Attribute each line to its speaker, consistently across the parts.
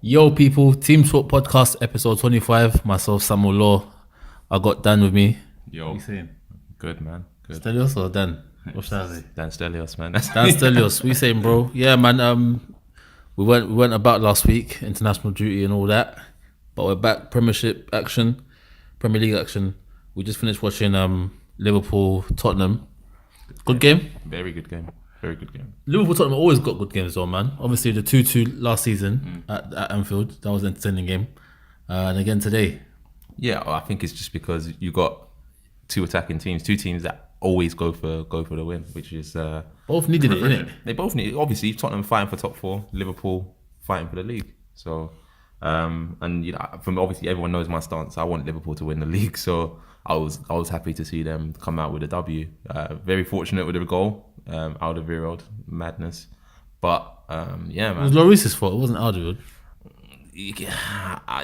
Speaker 1: Yo, people, Team Talk Podcast episode 25. Myself, Samuel Law. I got Dan with me.
Speaker 2: Yo.
Speaker 1: What are you saying?
Speaker 2: Good, man. Good.
Speaker 1: Stelios or Dan? What should I say?
Speaker 2: Dan Stelios, man.
Speaker 1: Dan Stelios. What are you saying, bro? Yeah, man. We went about last week, international duty and all that. But we're back, Premiership action, Premier League action. We just finished watching Liverpool, Tottenham. Good game.
Speaker 2: Very good game. Very good game.
Speaker 1: Liverpool, Tottenham always got good games though, man. Obviously the 2-2 last season at Anfield, that was an entertaining game. And again today.
Speaker 2: Yeah, I think it's just because you got two attacking teams, two teams that always go for the win, which is
Speaker 1: both needed it, innit?
Speaker 2: They both need it. Obviously Tottenham fighting for top four, Liverpool fighting for the league. So and you know, from obviously everyone knows my stance. I want Liverpool to win the league, so I was happy to see them come out with a W. Very fortunate with the goal. Alderweireld madness, but yeah, man.
Speaker 1: It was Lloris's fault. It wasn't Alderweireld.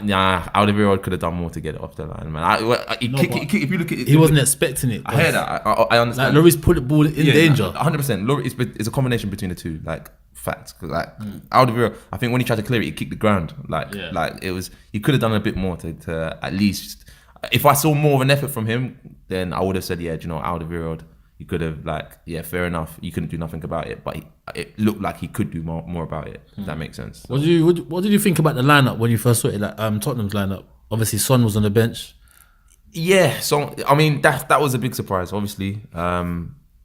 Speaker 2: Nah, Alderweireld could have done more to get it off the line, man. If you look at it,
Speaker 1: he wasn't expecting it.
Speaker 2: I hear that. I understand.
Speaker 1: Like Lloris put the ball in danger.
Speaker 2: 100%. Lloris, it's a combination between the two. Like facts, because like Alderweireld, I think when he tried to clear it, he kicked the ground. Like it was. He could have done a bit more to at least. If I saw more of an effort from him, then I would have said, yeah, do you know, Alderweireld. You could have fair enough. You couldn't do nothing about it, but it looked like he could do more about it. If that makes sense.
Speaker 1: What did you think about the lineup when you first saw it? Like Tottenham's lineup. Obviously, Son was on the bench.
Speaker 2: Yeah, so I mean that was a big surprise. Obviously,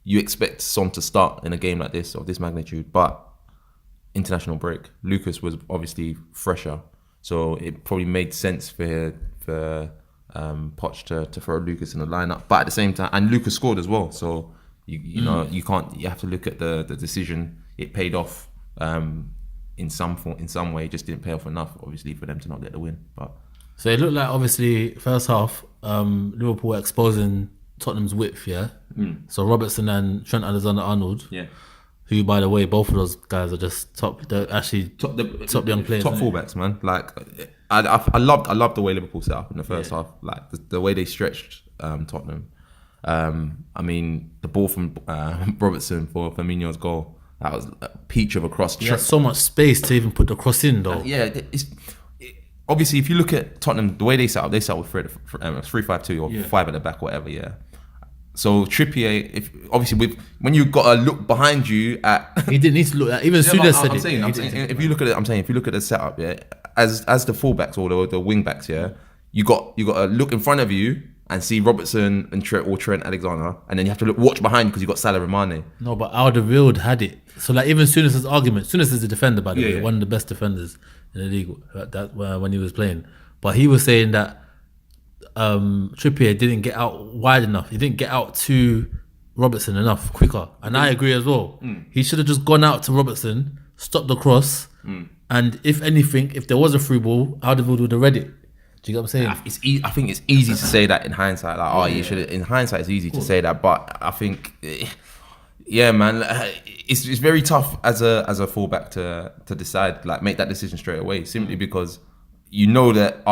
Speaker 2: you expect Son to start in a game like this of this magnitude, but international break. Lucas was obviously fresher, so it probably made sense for Poch to throw Lucas in the lineup, but at the same time, and Lucas scored as well. So you know you have to look at the decision. It paid off in some way. It just didn't pay off enough, obviously, for them to not get the win. But
Speaker 1: so it looked like obviously first half Liverpool were exposing Tottenham's width. Yeah. So Robertson and Trent Alexander-Arnold.
Speaker 2: Yeah.
Speaker 1: Who, by the way, both of those guys are just top. They're actually top young players.
Speaker 2: Top fullbacks, man. Like I loved the way Liverpool set up in the first half. Like the way they stretched Tottenham. I mean, the ball from Robertson for Firmino's goal. That was a peach of a cross.
Speaker 1: He had so much space to even put the cross in, though.
Speaker 2: Obviously, if you look at Tottenham, the way they set up with 3-5-2 or 5 at the back, whatever. Yeah. So Trippier, when you got to look behind you at,
Speaker 1: he didn't need to look at. Even Suda said
Speaker 2: it. I'm saying if you look at the setup, yeah, as the fullbacks or the wing backs, yeah, you got to look in front of you and see Robertson and Trent Alexander, and then you have to watch behind because you got Salah and Mane.
Speaker 1: No, but Alderweireld had it. So like even Souness's argument, Souness is a defender, by the way, one of the best defenders in the league when he was playing. But he was saying that Trippier didn't get out wide enough. He didn't get out to Robertson enough quicker. And I agree as well. He should have just gone out to Robertson, stopped the cross, and if anything, if there was a through ball, Alderweireld would have read it. Do you get what I'm saying?
Speaker 2: I think it's easy to say that in hindsight. Like, you should. In hindsight, it's easy to say that, but I think, yeah, man, it's very tough as a fullback to decide, like, make that decision straight away, simply because you know that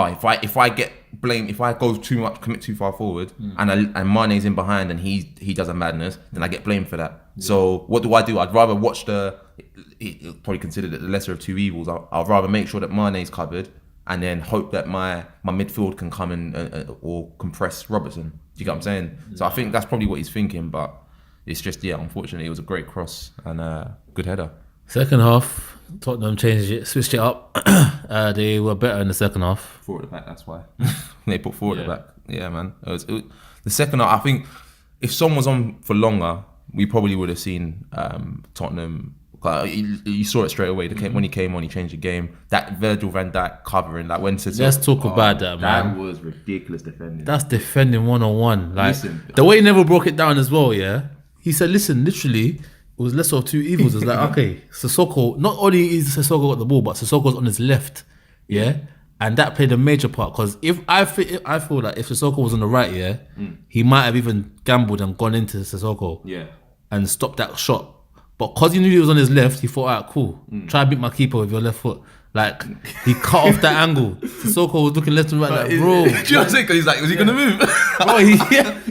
Speaker 2: if I get blamed, if I go too much, commit too far forward, and Mane's in behind and he does a madness, then I get blamed for that. Yeah. So what do? I'd rather watch he probably considered it the lesser of two evils. I'd rather make sure that Mane's covered, and then hope that my midfield can come in or compress Robertson. Do you get what I'm saying? So I think that's probably what he's thinking, but it's just, unfortunately, it was a great cross and a good header.
Speaker 1: Second half, Tottenham changed it, switched it up. They were better in the second half.
Speaker 2: Forward at the back, that's why. They put forward at the back. Yeah, man. The second half, I think if Son was on for longer, we probably would have seen Tottenham. You saw it straight away. When he came on, he changed the game. That Virgil van Dijk covering, like when
Speaker 1: let's talk about that, man.
Speaker 2: That was ridiculous defending.
Speaker 1: That's defending 1-on-1. Like the way Neville broke it down as well. Yeah, he said, "Listen, literally, it was less of two evils." It's like, okay, Sissoko. Not only is Sissoko got the ball, but Sissoko's on his left. Yeah, and that played a major part because if I feel like if Sissoko was on the right, he might have even gambled and gone into Sissoko. And stopped that shot. But because he knew he was on his left, he thought, alright, cool. Try and beat my keeper with your left foot. Like, he cut off that angle. Sissoko was looking left and right, like, bro.
Speaker 2: Do you know what I'm saying? Because he's like, is he going to move?
Speaker 1: Bro, he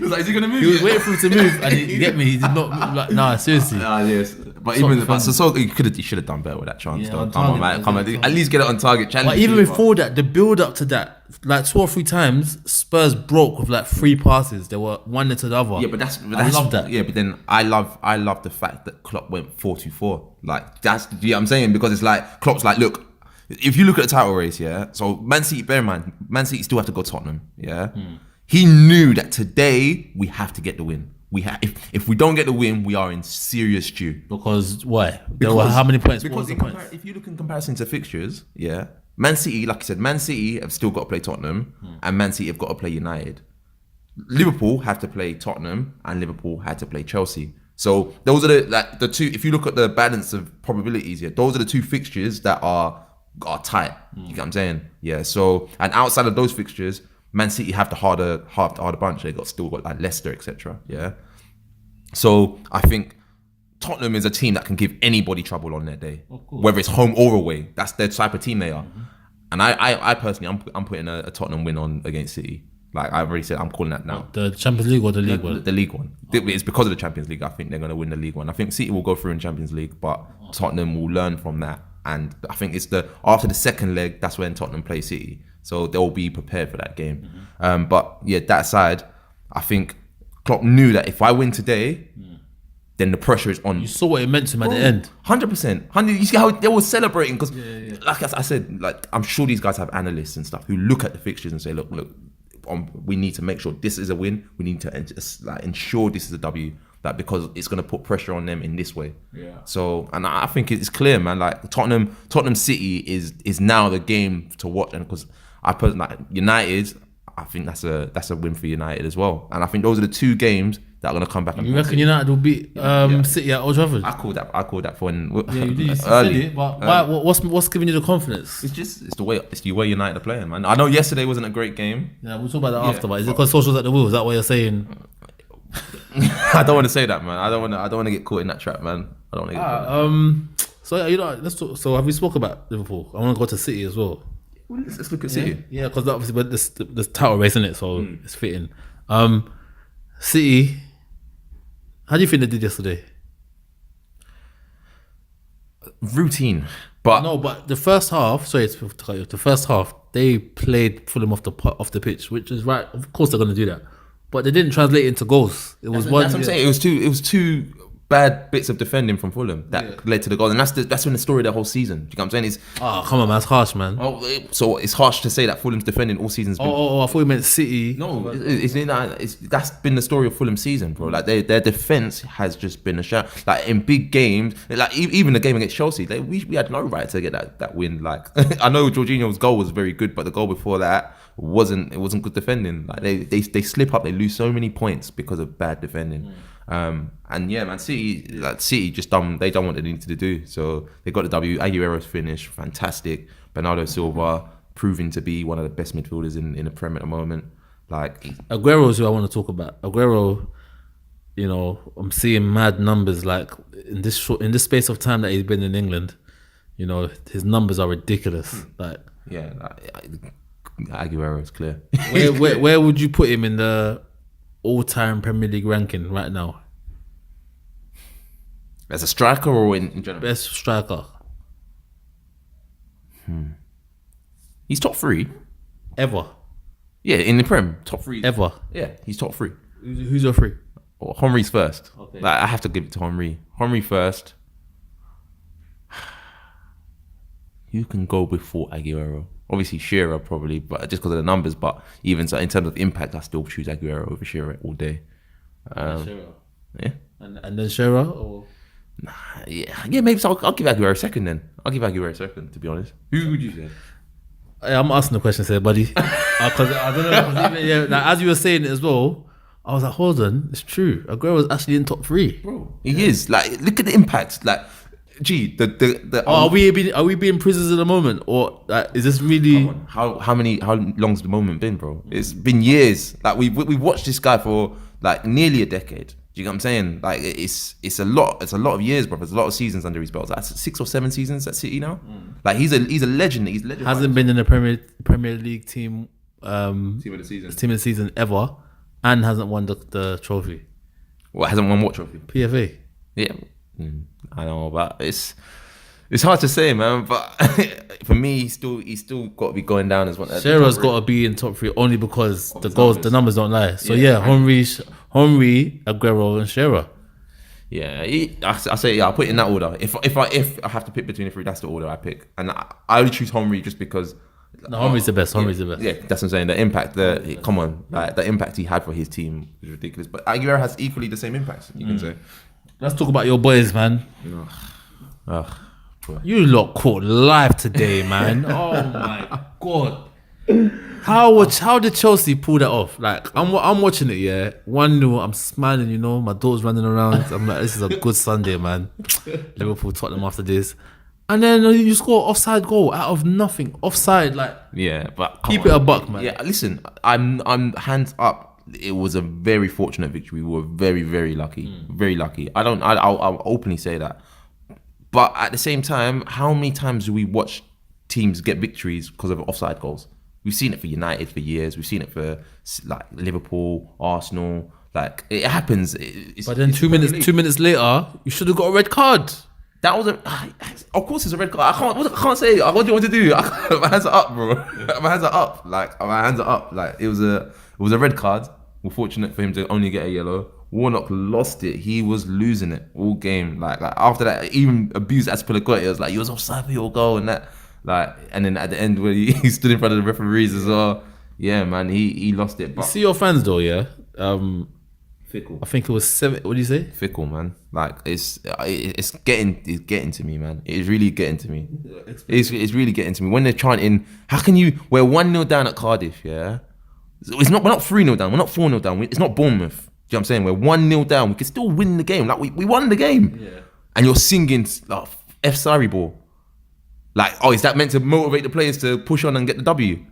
Speaker 1: was
Speaker 2: like, is he going to move?
Speaker 1: He was waiting for him to move. And you get me, he did not move. Like, nah, seriously.
Speaker 2: Yes. But even Sissoko, he should have done better with that chance. Though. Come on, man. At least get it on target. Challenge.
Speaker 1: But even before that, the build up to that, like 2 or 3 times, Spurs broke with like 3 passes. They were one into the other.
Speaker 2: Yeah, but
Speaker 1: I love that.
Speaker 2: Yeah, but then I love the fact that Klopp went 4-2-4. Like that's you know what I'm saying, because it's like Klopp's like, look, if you look at the title race, yeah. So Man City, bear in mind, Man City still have to go Tottenham. Yeah, he knew that today we have to get the win. If we don't get the win, we are in serious stew.
Speaker 1: Because why? There were how many points?
Speaker 2: Because if you look in comparison to fixtures, yeah, Man City, like I said, Man City have still got to play Tottenham, and Man City have got to play United. Liverpool have to play Tottenham, and Liverpool had to play Chelsea. So those are the two. If you look at the balance of probabilities here, those are the 2 fixtures that are tight. You get what I'm saying? Yeah. So, and outside of those fixtures, Man City have the harder bunch. They still got like Leicester, etc. Yeah. So I think Tottenham is a team that can give anybody trouble on their day, whether it's home or away. That's the type of team they are. And I personally, I'm putting a Tottenham win on against City. Like I've already said, I'm calling that now.
Speaker 1: The Champions League or the League one?
Speaker 2: The League one. It's because of the Champions League. I think they're going to win the League one. I think City will go through in Champions League, but Tottenham will learn from that. And I think it's after the second leg, that's when Tottenham play City. So they'll be prepared for that game. But yeah, that aside, I think Klopp knew that if I win today, then the pressure is on.
Speaker 1: You saw what it meant to him at the end.
Speaker 2: 100%. You see how they were celebrating? Because like I said, like I'm sure these guys have analysts and stuff who look at the fixtures and say, look, we need to make sure this is a win. We need to ensure this is a W. Like, because it's going to put pressure on them in this way. Yeah. So, and I think it's clear, man. Like Tottenham City is now the game to watch, and because I personally like United, I think that's a win for United as well. And I think those are the 2 games that are going to come back.
Speaker 1: You reckon United will beat City at Old Trafford?
Speaker 2: I called that for when
Speaker 1: you did. Early. But why, what's giving you the confidence?
Speaker 2: It's the way United are playing, man. I know yesterday wasn't a great game.
Speaker 1: Yeah, we'll talk about that after. But is it because Social's at the wheel? Is that what you're saying?
Speaker 2: I don't want to say that, man. I don't want to get caught in that trap, man. I don't want to get caught.
Speaker 1: So let's talk. So have we spoke about Liverpool? I want to go to City as well.
Speaker 2: Let's look at City.
Speaker 1: Yeah, because obviously, but this title race, isn't it? So it's fitting. City. How do you think they did yesterday?
Speaker 2: Routine, but
Speaker 1: the first half. Sorry, the first half they played Fulham off the pitch, which is right. Of course, they're going to do that. But they didn't translate into goals. That's what I'm saying.
Speaker 2: It was two bad bits of defending from Fulham that led to the goal, and that's been the story of the whole season. Do you know what I'm saying?
Speaker 1: Come on, man, that's harsh, man.
Speaker 2: So it's harsh to say that Fulham's defending all seasons.
Speaker 1: I thought you meant City.
Speaker 2: No, that's been the story of Fulham's season, bro. Like their defense has just been a shout. Like in big games, like even the game against Chelsea, we had no right to get that win. Like I know Jorginho's goal was very good, but the goal before that wasn't good defending. Like they slip up, they lose so many points because of bad defending. And yeah, man, City just done what they needed to do. So they got the W. Aguero's finish, fantastic. Bernardo Silva proving to be one of the best midfielders in the Premier at the moment. Like
Speaker 1: Aguero's who I want to talk about. Aguero, you know, I'm seeing mad numbers. Like in this space of time that he's been in England, you know, his numbers are ridiculous. Like
Speaker 2: Aguero is clear.
Speaker 1: Where would you put him in the all-time Premier League ranking right now?
Speaker 2: As a striker or in general?
Speaker 1: Best striker.
Speaker 2: He's top 3.
Speaker 1: Ever?
Speaker 2: Yeah, in the Prem, top 3.
Speaker 1: Ever?
Speaker 2: Yeah, he's top 3.
Speaker 1: Who's your 3?
Speaker 2: Well, Henry's first.
Speaker 1: Okay.
Speaker 2: Like, I have to give it to Henry. Henry first. Who can go before Aguero? Obviously Shearer probably, but just because of the numbers. But even so, in terms of impact, I still choose Aguero over Shearer all day.
Speaker 1: Shearer.
Speaker 2: Yeah.
Speaker 1: And then Shearer? Or?
Speaker 2: Nah, yeah. Maybe so. I'll give Aguero second then. I'll give Aguero second, to be honest. Who would you say?
Speaker 1: I'm asking the question, here, buddy. Because I don't know. Like, as you were saying it as well, I was like, hold on, it's true. Aguero was actually in top 3,
Speaker 2: bro. He is. Like, look at the impact. Like, gee,
Speaker 1: are we being prisoners at the moment, or is this really?
Speaker 2: How long's the moment been, bro? It's been years. Like we watched this guy for like nearly a decade. Do you know what I'm saying? Like it's a lot. It's a lot of years, bro. There's a lot of seasons under his belt. That's 6 or 7 seasons at City now. Like he's a legend. He's legend.
Speaker 1: Hasn't been in the Premier League team
Speaker 2: of the
Speaker 1: season ever, and hasn't won the trophy.
Speaker 2: What, hasn't won what trophy?
Speaker 1: PFA.
Speaker 2: Yeah. I know, but it's hard to say, man. But for me, he's still got to be going down as one.
Speaker 1: Shearer's got to be in top 3 only because the numbers don't lie. So Henry, Aguero, and Shearer.
Speaker 2: Yeah, I say I'll put it in that order. If I have to pick between the 3, that's the order I pick. And I only choose Henry just because.
Speaker 1: No, Henry's the best. Henry's the best.
Speaker 2: Yeah, that's what I'm saying. The impact, the impact he had for his team is ridiculous. But Aguero has equally the same impact. You can say.
Speaker 1: Let's talk about your boys, man.
Speaker 2: Boy.
Speaker 1: You lot caught live today, man. Oh my god. How did Chelsea pull that off? Like I'm watching it, 1-0, I'm smiling, my daughter's running around. I'm like, this is a good Sunday, man. Liverpool, Tottenham after this. And then you score offside goal out of nothing. Offside, like
Speaker 2: but
Speaker 1: keep it a buck, man.
Speaker 2: Yeah, listen, I'm hands up. It was a very fortunate victory. We were very, very lucky. Very lucky. I'll openly say that. But at the same time, how many times do we watch teams get victories because of offside goals? We've seen it for United for years. We've seen it for like Liverpool, Arsenal. Like it happens.
Speaker 1: But then 2 minutes later, you should have got a red card.
Speaker 2: That was of course it's a red card. I can't say. What do you want to do? My hands are up, bro. My hands are up. My hands are up. Like it was a red card. We're fortunate for him to only get a yellow. Warnock lost it. He was losing it all game. Like after that, even abused Aspilicueta. It was like, you was offside for your goal and that. Like, and then at the end where he stood in front of the referees as well. Yeah, man, he lost it. But
Speaker 1: you see your fans though,
Speaker 2: fickle.
Speaker 1: I think it was 7. What do you say?
Speaker 2: Fickle, man. Like it's getting to me, man. It's really getting to me. It's really getting to me when they're chanting. How can you? We're 1-0 down at Cardiff. Yeah, we're not 3-0 down. We're not 4-0 down. It's not Bournemouth. Do you know what I'm saying? We're 1-0 down. We can still win the game. Like we won the game. Yeah. And you're singing F Sarri ball. Like, is that meant to motivate the players to push on and get the W?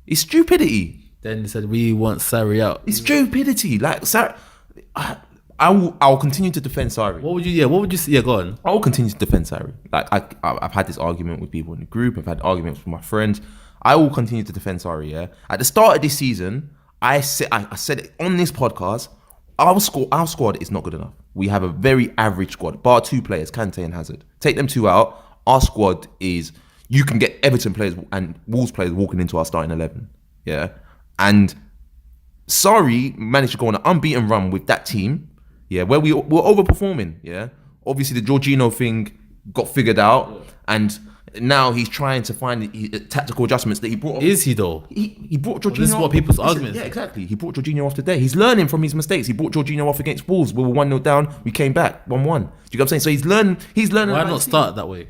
Speaker 2: It's stupidity.
Speaker 1: Then he said, we want Sarri out.
Speaker 2: It's stupidity. Like, Sarri, I'll continue to defend Sarri.
Speaker 1: What would you say? Yeah, go on.
Speaker 2: I'll continue to defend Sarri. Like, I've had this argument with people in the group. I've had arguments with my friends. I will continue to defend Sarri, yeah? At the start of this season, I said it on this podcast, our squad is not good enough. We have a very average squad, bar 2 players, Kante and Hazard. Take them 2 out, our squad is, you can get Everton players and Wolves players walking into our starting 11. Yeah. And Sarri managed to go on an unbeaten run with that team. Yeah. Where we were overperforming. Yeah. Obviously the Jorginho thing got figured out. And now he's trying to find the tactical adjustments that he brought.
Speaker 1: Is he though?
Speaker 2: He brought Jorginho.
Speaker 1: This is what people's arguments.
Speaker 2: Yeah, exactly. He brought Jorginho off today. He's learning from his mistakes. He brought Jorginho off against Wolves. We were 1-0 down. We came back 1-1. Do you know what I'm saying? So he's learning.
Speaker 1: Why not start that way?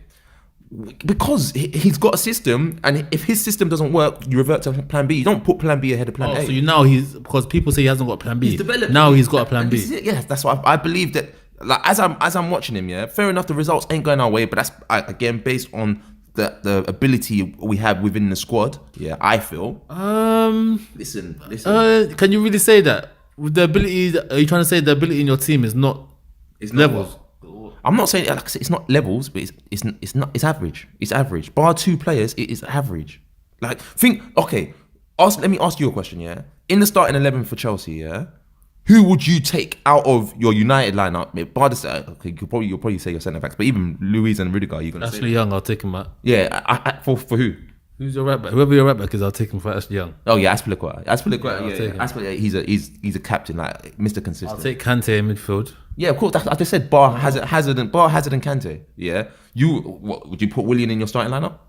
Speaker 2: Because he's got a system, and if his system doesn't work, you revert to plan B. You don't put plan B ahead of plan A.
Speaker 1: So because people say he hasn't got plan B. Now he's got a plan B.
Speaker 2: Yeah, that's what I believe that. Like as I'm watching him, yeah, fair enough. The results ain't going our way, but that's again based on the ability we have within the squad. Yeah, I feel. Listen.
Speaker 1: Can you really say that with the ability? Are you trying to say the ability in your team is not? It's levels.
Speaker 2: I'm not saying, like I said, it's not levels, but it's average. It's average. Bar 2 players, it is average. Like let me ask you a question, yeah. In the starting 11 for Chelsea, yeah, who would you take out of your United lineup? Bar the you'll probably say your centre backs, but even Luiz and Rudiger, you're gonna
Speaker 1: Ashley Young, I'll take him out.
Speaker 2: Yeah, for who?
Speaker 1: Who's your right back? Whoever your right back is, I'll take him for Ashley Young.
Speaker 2: Oh yeah, Aspilicueta. Aspilicueta, he's a captain, like Mr. Consistent.
Speaker 1: I'll take Kante in midfield.
Speaker 2: Yeah, of course. I just said bar Hazard and Kante. Yeah, would you put Willian in your starting lineup?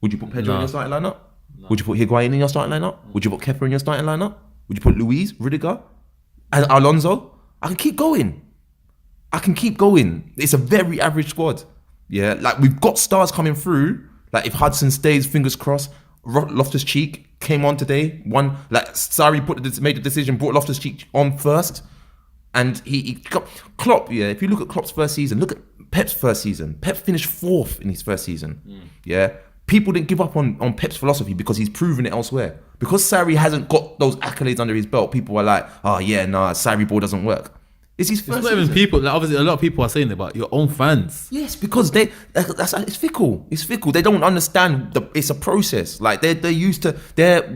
Speaker 2: Would you put Pedro in your starting lineup? No. Would you put Higuain in your starting lineup? Would you put Kepa in your starting lineup? Would you put Luiz, Rudiger, and Alonso? I can keep going. It's a very average squad. Yeah, like we've got stars coming through. Like if Hudson stays, fingers crossed. Loftus-Cheek came on today. Sarri made the decision, brought Loftus-Cheek on first. And he Klopp, yeah, if you look at Klopp's first season, look at Pep's first season. Pep finished 4th in his first season. Yeah. People didn't give up on Pep's philosophy because he's proven it elsewhere. Because Sarri hasn't got those accolades under his belt, people are like, Sarri ball doesn't work. It's his
Speaker 1: It's
Speaker 2: first
Speaker 1: not even
Speaker 2: season.
Speaker 1: people. Like, obviously, a lot of people are saying it, but your own fans.
Speaker 2: Yes, because it's fickle. It's fickle. They don't understand it's a process. Like they're used to.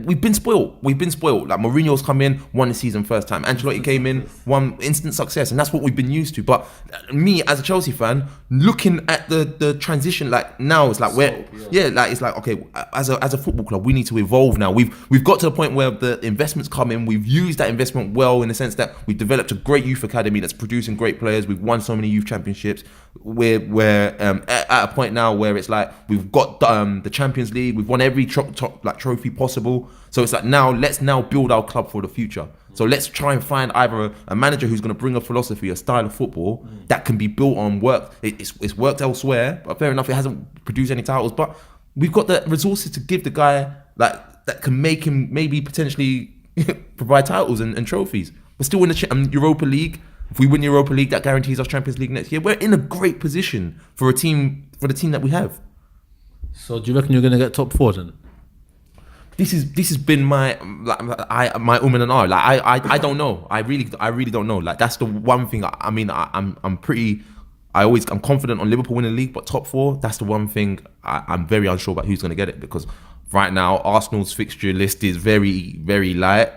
Speaker 2: We've been spoiled. Like Mourinho's come in, won the season first time. Ancelotti came in, won instant success, and that's what we've been used to. But me as a Chelsea fan, looking at the transition, like now it's like it's like okay, as a football club, we need to evolve now. We've got to the point where the investments come in. We've used that investment well in the sense that we've developed a great youth academy that's producing great players. We've won so many youth championships. We're at a point now where it's like we've got the Champions League. We've won every top trophy possible. So it's like let's build our club for the future. So let's try and find either a manager who's going to bring a philosophy, a style of football that can be built on work. It's worked elsewhere, but fair enough, it hasn't produced any titles. But we've got the resources to give the guy that can make him maybe potentially provide titles and trophies. We're still in the Europa League. If we win Europa League, that guarantees us Champions League next year. We're in a great position for the team that we have.
Speaker 1: So do you reckon you're going to get top 4 then?
Speaker 2: This has been my and R. Like I don't know. I really don't know. Like that's the one thing. I'm confident on Liverpool winning the league, but top 4, that's the one thing I'm very unsure about who's going to get it, because right now Arsenal's fixture list is very, very light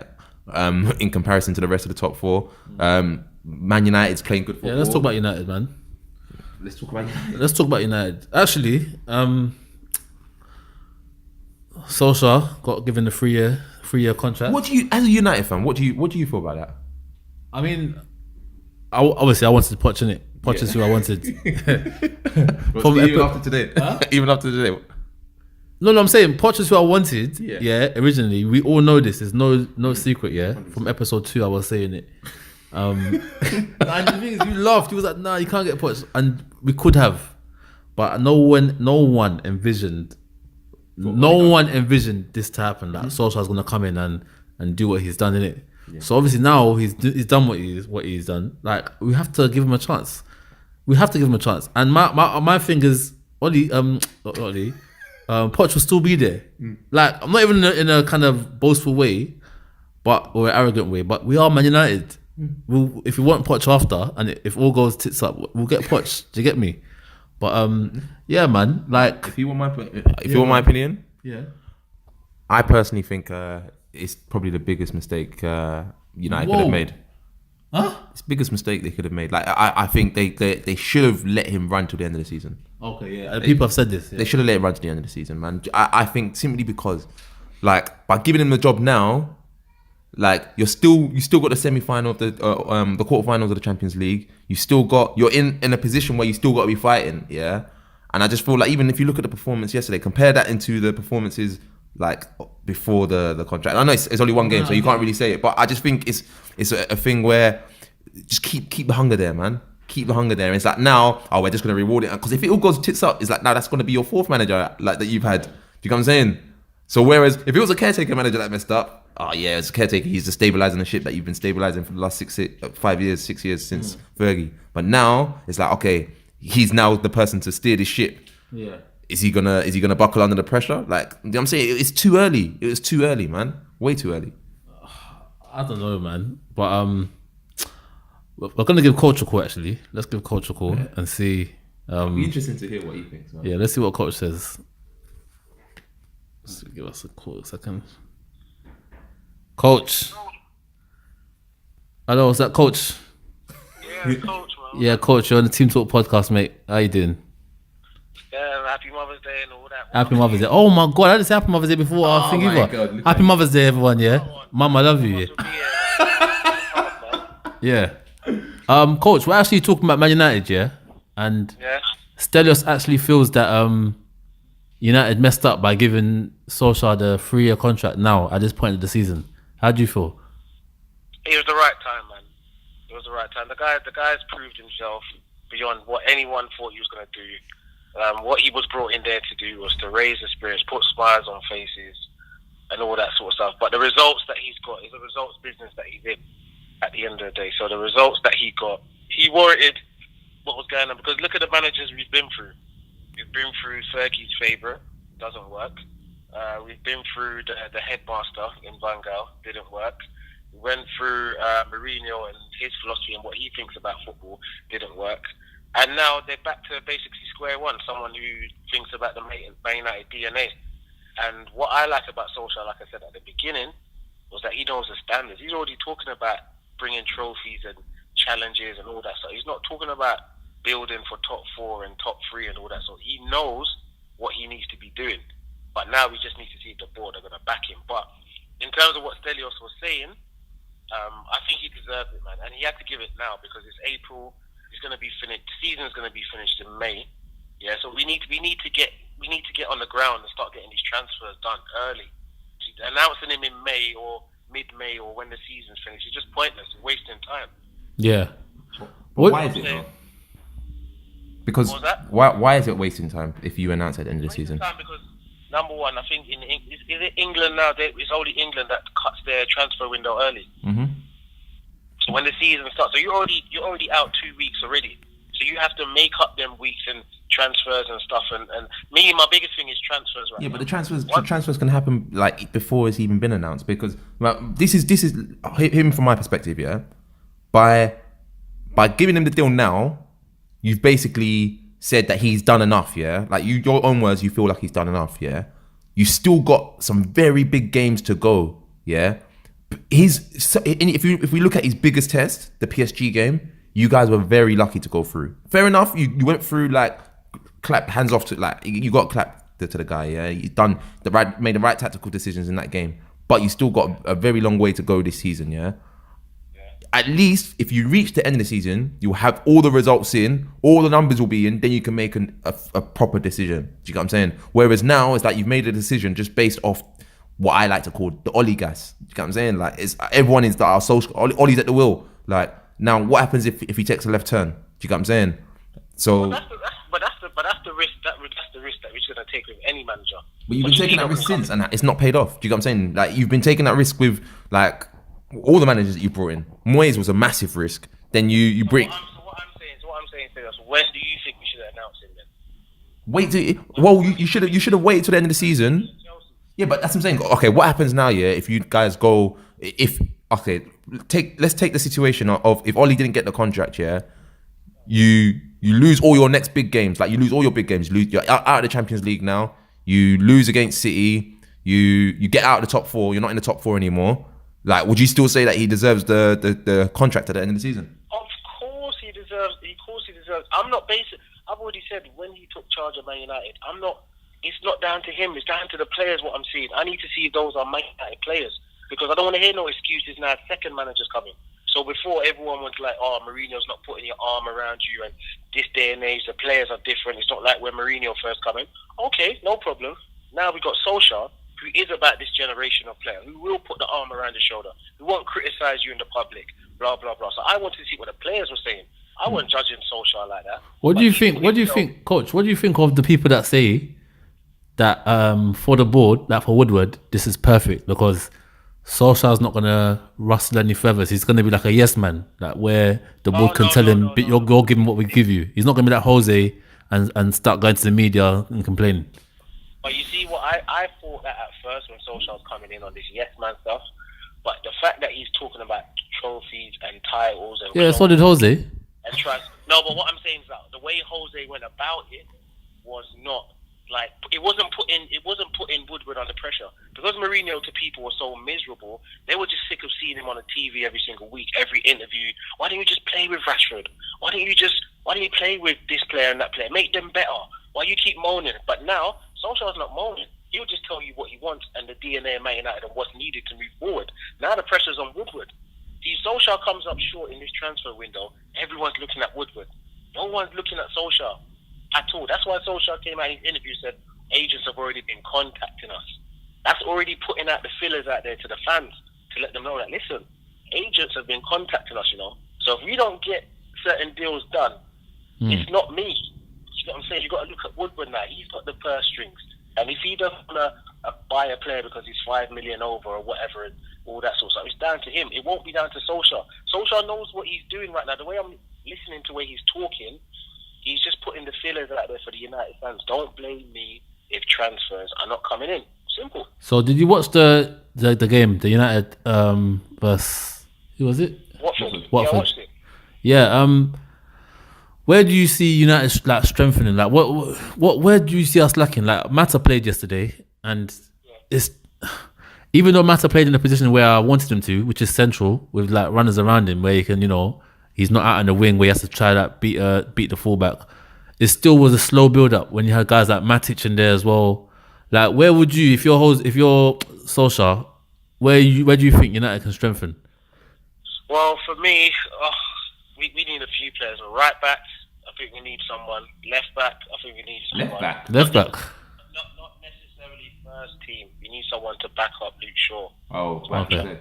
Speaker 2: in comparison to the rest of the top 4. Man United's playing good football.
Speaker 1: Yeah, let's talk about United, man.
Speaker 2: Let's talk about United.
Speaker 1: Let's talk about United. Actually, Solskjaer got given a 3-year contract.
Speaker 2: What do you, as a United fan, what do you feel about that?
Speaker 1: I mean, obviously I wanted Poch in it. Poch is who I wanted.
Speaker 2: Even after today. Huh? Even after today.
Speaker 1: No, I'm saying Poch is who I wanted. Yeah, originally. We all know this. There's no secret, yeah. 100%. From episode 2 I was saying it. And the thing is, you laughed. You was like, nah, you can't get Poch. And we could have. But no one envisioned this to happen. That Solskjaer's going to come in and do what he's done, innit? Yeah. So obviously now he's done what he's done. Like, we have to give him a chance. And my thing is, Poch will still be there. Like, I'm not even in a kind of boastful way, or an arrogant way, but we are Man United. If we want Poch after, and if all goes tits up, we'll get Poch. Do you get me? But yeah, man. Like,
Speaker 2: if you want my opinion,
Speaker 1: yeah,
Speaker 2: I personally think it's probably the biggest mistake United could have made.
Speaker 1: Huh?
Speaker 2: It's the biggest mistake they could have made. Like, I think they should have let him run till the end of the season.
Speaker 1: Okay, yeah. People have said this. Yeah.
Speaker 2: They should have let him run to the end of the season, man. I think simply because, like, by giving him the job now, like, you still got the semi-final of the quarterfinals of the Champions League. You're in a position where you still got to be fighting, yeah. And I just feel like, even if you look at the performance yesterday, compare that into the performances like before the contract. I know it's only one game, so you can't really say it, but I just think it's a thing where just keep the hunger there, man. Keep the hunger there. And it's like, now, we're just gonna reward it, because if it all goes tits up, it's like, now that's gonna be your 4th manager like that you've had. Do you know what I'm saying? So whereas if it was a caretaker manager that messed up, as a caretaker, he's just stabilising the ship that you've been stabilising for the last 6 years since Fergie. But now it's like, okay, he's now the person to steer the ship.
Speaker 1: Yeah.
Speaker 2: Is he gonna buckle under the pressure? Like, you know what I'm saying, it's too early. It was too early, man. Way too early.
Speaker 1: I don't know, man. But we're gonna give Coach a call. Actually, let's give Coach a call and see.
Speaker 2: It'll be interesting to hear what he thinks, man.
Speaker 1: Yeah, let's see what Coach says. Let's give us a call a second. Coach. Hello, is that Coach?
Speaker 3: Yeah, Coach, man.
Speaker 1: Yeah, Coach, you're on the Team Talk podcast, mate. How you doing?
Speaker 3: Yeah, happy Mother's Day and all that.
Speaker 1: Happy Mother's Day. Oh my God, I didn't say Happy Mother's Day before. I think either.
Speaker 2: God,
Speaker 1: Happy Mother's Day, everyone. Yeah, Mum, I love you. Yeah. Coach, we're actually talking about Man United, yeah, and Stelios actually feels that United messed up by giving Solskjaer the 3-year contract now at this point of the season. How do you feel?
Speaker 3: It was the right time, man. It was the right time. The guy's proved himself beyond what anyone thought he was going to do. What he was brought in there to do was to raise the spirits, put smiles on faces, and all that sort of stuff. But the results that he's got is a results business that he's in at the end of the day. So the results that he got, he warranted what was going on. Because look at the managers we've been through. We've been through Fergie's favourite, doesn't work. We've been through the headmaster in Van Gaal, didn't work. went through Mourinho and his philosophy and what he thinks about football didn't work. And now they're back to basically square one, someone who thinks about the Man United DNA. And what I like about Solskjaer, like I said at the beginning, was that he knows the standards. He's already talking about bringing trophies and challenges and all that stuff. He's not talking about building for top 4 and top 3 and all that stuff. He knows what he needs to be doing. But now we just need to see if the board are going to back him. But in terms of what Stelios was saying, I think he deserves it, man. And he had to give it now because it's April. It's going to be finished. The season's going to be finished in May. Yeah, so we need to get on the ground and start getting these transfers done early. Announcing him in May or mid-May or when the season's finished is just pointless. It's wasting time.
Speaker 1: Yeah.
Speaker 2: Why is it though? Because why is it wasting time if you announce at the end of the season?
Speaker 3: Because number one, I think is it England now? It's only England that cuts their transfer window early.
Speaker 2: Mm-hmm.
Speaker 3: So when the season starts, so you're already out 2 weeks already. So you have to make up them weeks and transfers and stuff. And me, my biggest thing is transfers right now.
Speaker 2: Yeah, but the transfers can happen like before it's even been announced because this is him from my perspective. Yeah, by giving him the deal now, you've basically said that he's done enough. Yeah, like your own words, you feel like he's done enough. Yeah, you still got some very big games to go. Yeah, if we look at his biggest test, the PSG game. You guys were very lucky to go through. Fair enough. You went through like clapped hands off to like you got clapped to the guy. Yeah, you made the right tactical decisions in that game. But you still got a very long way to go this season. Yeah. At least if you reach the end of the season, you'll have all the results in, all the numbers will be in. Then you can make a proper decision. Do you get what I'm saying? Whereas now it's like you've made a decision just based off what I like to call the Ollie gas. Do you get what I'm saying? Like everyone is our social Ollie's at the wheel. Like. Now, what happens if he takes a left turn? Do you get what I'm saying? So,
Speaker 3: that's the risk. That's the risk that we're going to take with any manager.
Speaker 2: But you've been taking that risk since, and it's not paid off. Do you get what I'm saying? Like you've been taking that risk with like all the managers that you brought in. Moyes was a massive risk. Then you bring.
Speaker 3: So what I'm saying, when do you think we should announce him then?
Speaker 2: You should have waited till the end of the season. Yeah, but that's what I'm saying. Okay, what happens now? Yeah, if you guys go, let's take the situation of if Ollie didn't get the contract. Yeah, you lose all your next big games. Like you lose all your big games. You're out of the Champions League now. You lose against City. You get out of the top 4. You're not in the top 4 anymore. Like, would you still say that he deserves the contract at the end of the season?
Speaker 3: Of course he deserves. I'm not basing. I've already said when he took charge of Man United. It's not down to him. It's down to the players. What I'm seeing. I need to see if those are Man United players. Because I don't want to hear no excuses now. Second manager's coming. So before everyone was like, "Oh, Mourinho's not putting your arm around you," and this day and age the players are different. It's not like when Mourinho first came in. Okay, no problem. Now we got Solskjaer, who is about this generation of player, who will put the arm around your shoulder, who won't criticize you in the public, blah blah blah. So I wanted to see what the players were saying. I wasn't judging Solskjaer like that.
Speaker 1: What do you think? What do you think, Coach? What do you think of the people that say that for the board, that for Woodward, this is perfect because Solskjaer's not going to rustle any feathers. He's going to be like a yes man, like where the board can tell him, you'll go give him what we give you. He's not going to be like Jose and start going to the media and complaining.
Speaker 3: But you see what I thought that at first when Solskjaer was coming in on this yes man stuff, but the fact that he's talking about trophies and titles and
Speaker 1: so did Jose.
Speaker 3: And trust. No, but what I'm saying is that the way Jose went about it was not. Like it wasn't putting Woodward under pressure because Mourinho to people was so miserable. They were just sick of seeing him on the TV every single week, every interview. Why don't you just play with Rashford? Why don't you play with this player and that player? Make them better. Why you keep moaning? But now Solskjaer's not moaning. He'll just tell you what he wants and the DNA of Man United and what's needed to move forward. Now the pressure's on Woodward. See, Solskjaer comes up short in this transfer window. Everyone's looking at Woodward. No one's looking at Solskjaer at all. That's why Solskjaer came out in his interview and said agents have already been contacting us. That's already putting out the fillers out there to the fans to let them know that, listen, agents have been contacting us, So if we don't get certain deals done, it's not me. You know what I'm saying? You've got to look at Woodward now. He's got the purse strings. And if he doesn't want to buy a player because he's 5 million over or whatever and all that sort of stuff, it's down to him. It won't be down to Solskjaer. Solskjaer knows what he's doing right now. The way I'm listening to the way he's talking, he's just putting the feelers out there for the United fans. Don't blame me if transfers are not coming in. Simple.
Speaker 1: So did you watch the game, the United versus who was it?
Speaker 3: Watford. Yeah, I
Speaker 1: Watford.
Speaker 3: watched it.
Speaker 1: Yeah. Where do you see United like strengthening? Like what? Where do you see us lacking? Like Mata played yesterday, and it's even though Mata played in a position where I wanted him to, which is central with like runners around him, where he can, he's not out in the wing where he has to try that beat the fullback. It still was a slow build up when you had guys like Matic in there as well. Like where would you, if you're Solskjaer, where do you think United can strengthen?
Speaker 3: Well, for me, we need a few players. Right back, I think we need someone. Left back, I think we need someone.
Speaker 1: Left back.
Speaker 3: Not necessarily first team. We need someone to back up Luke Shaw.
Speaker 2: Oh, okay.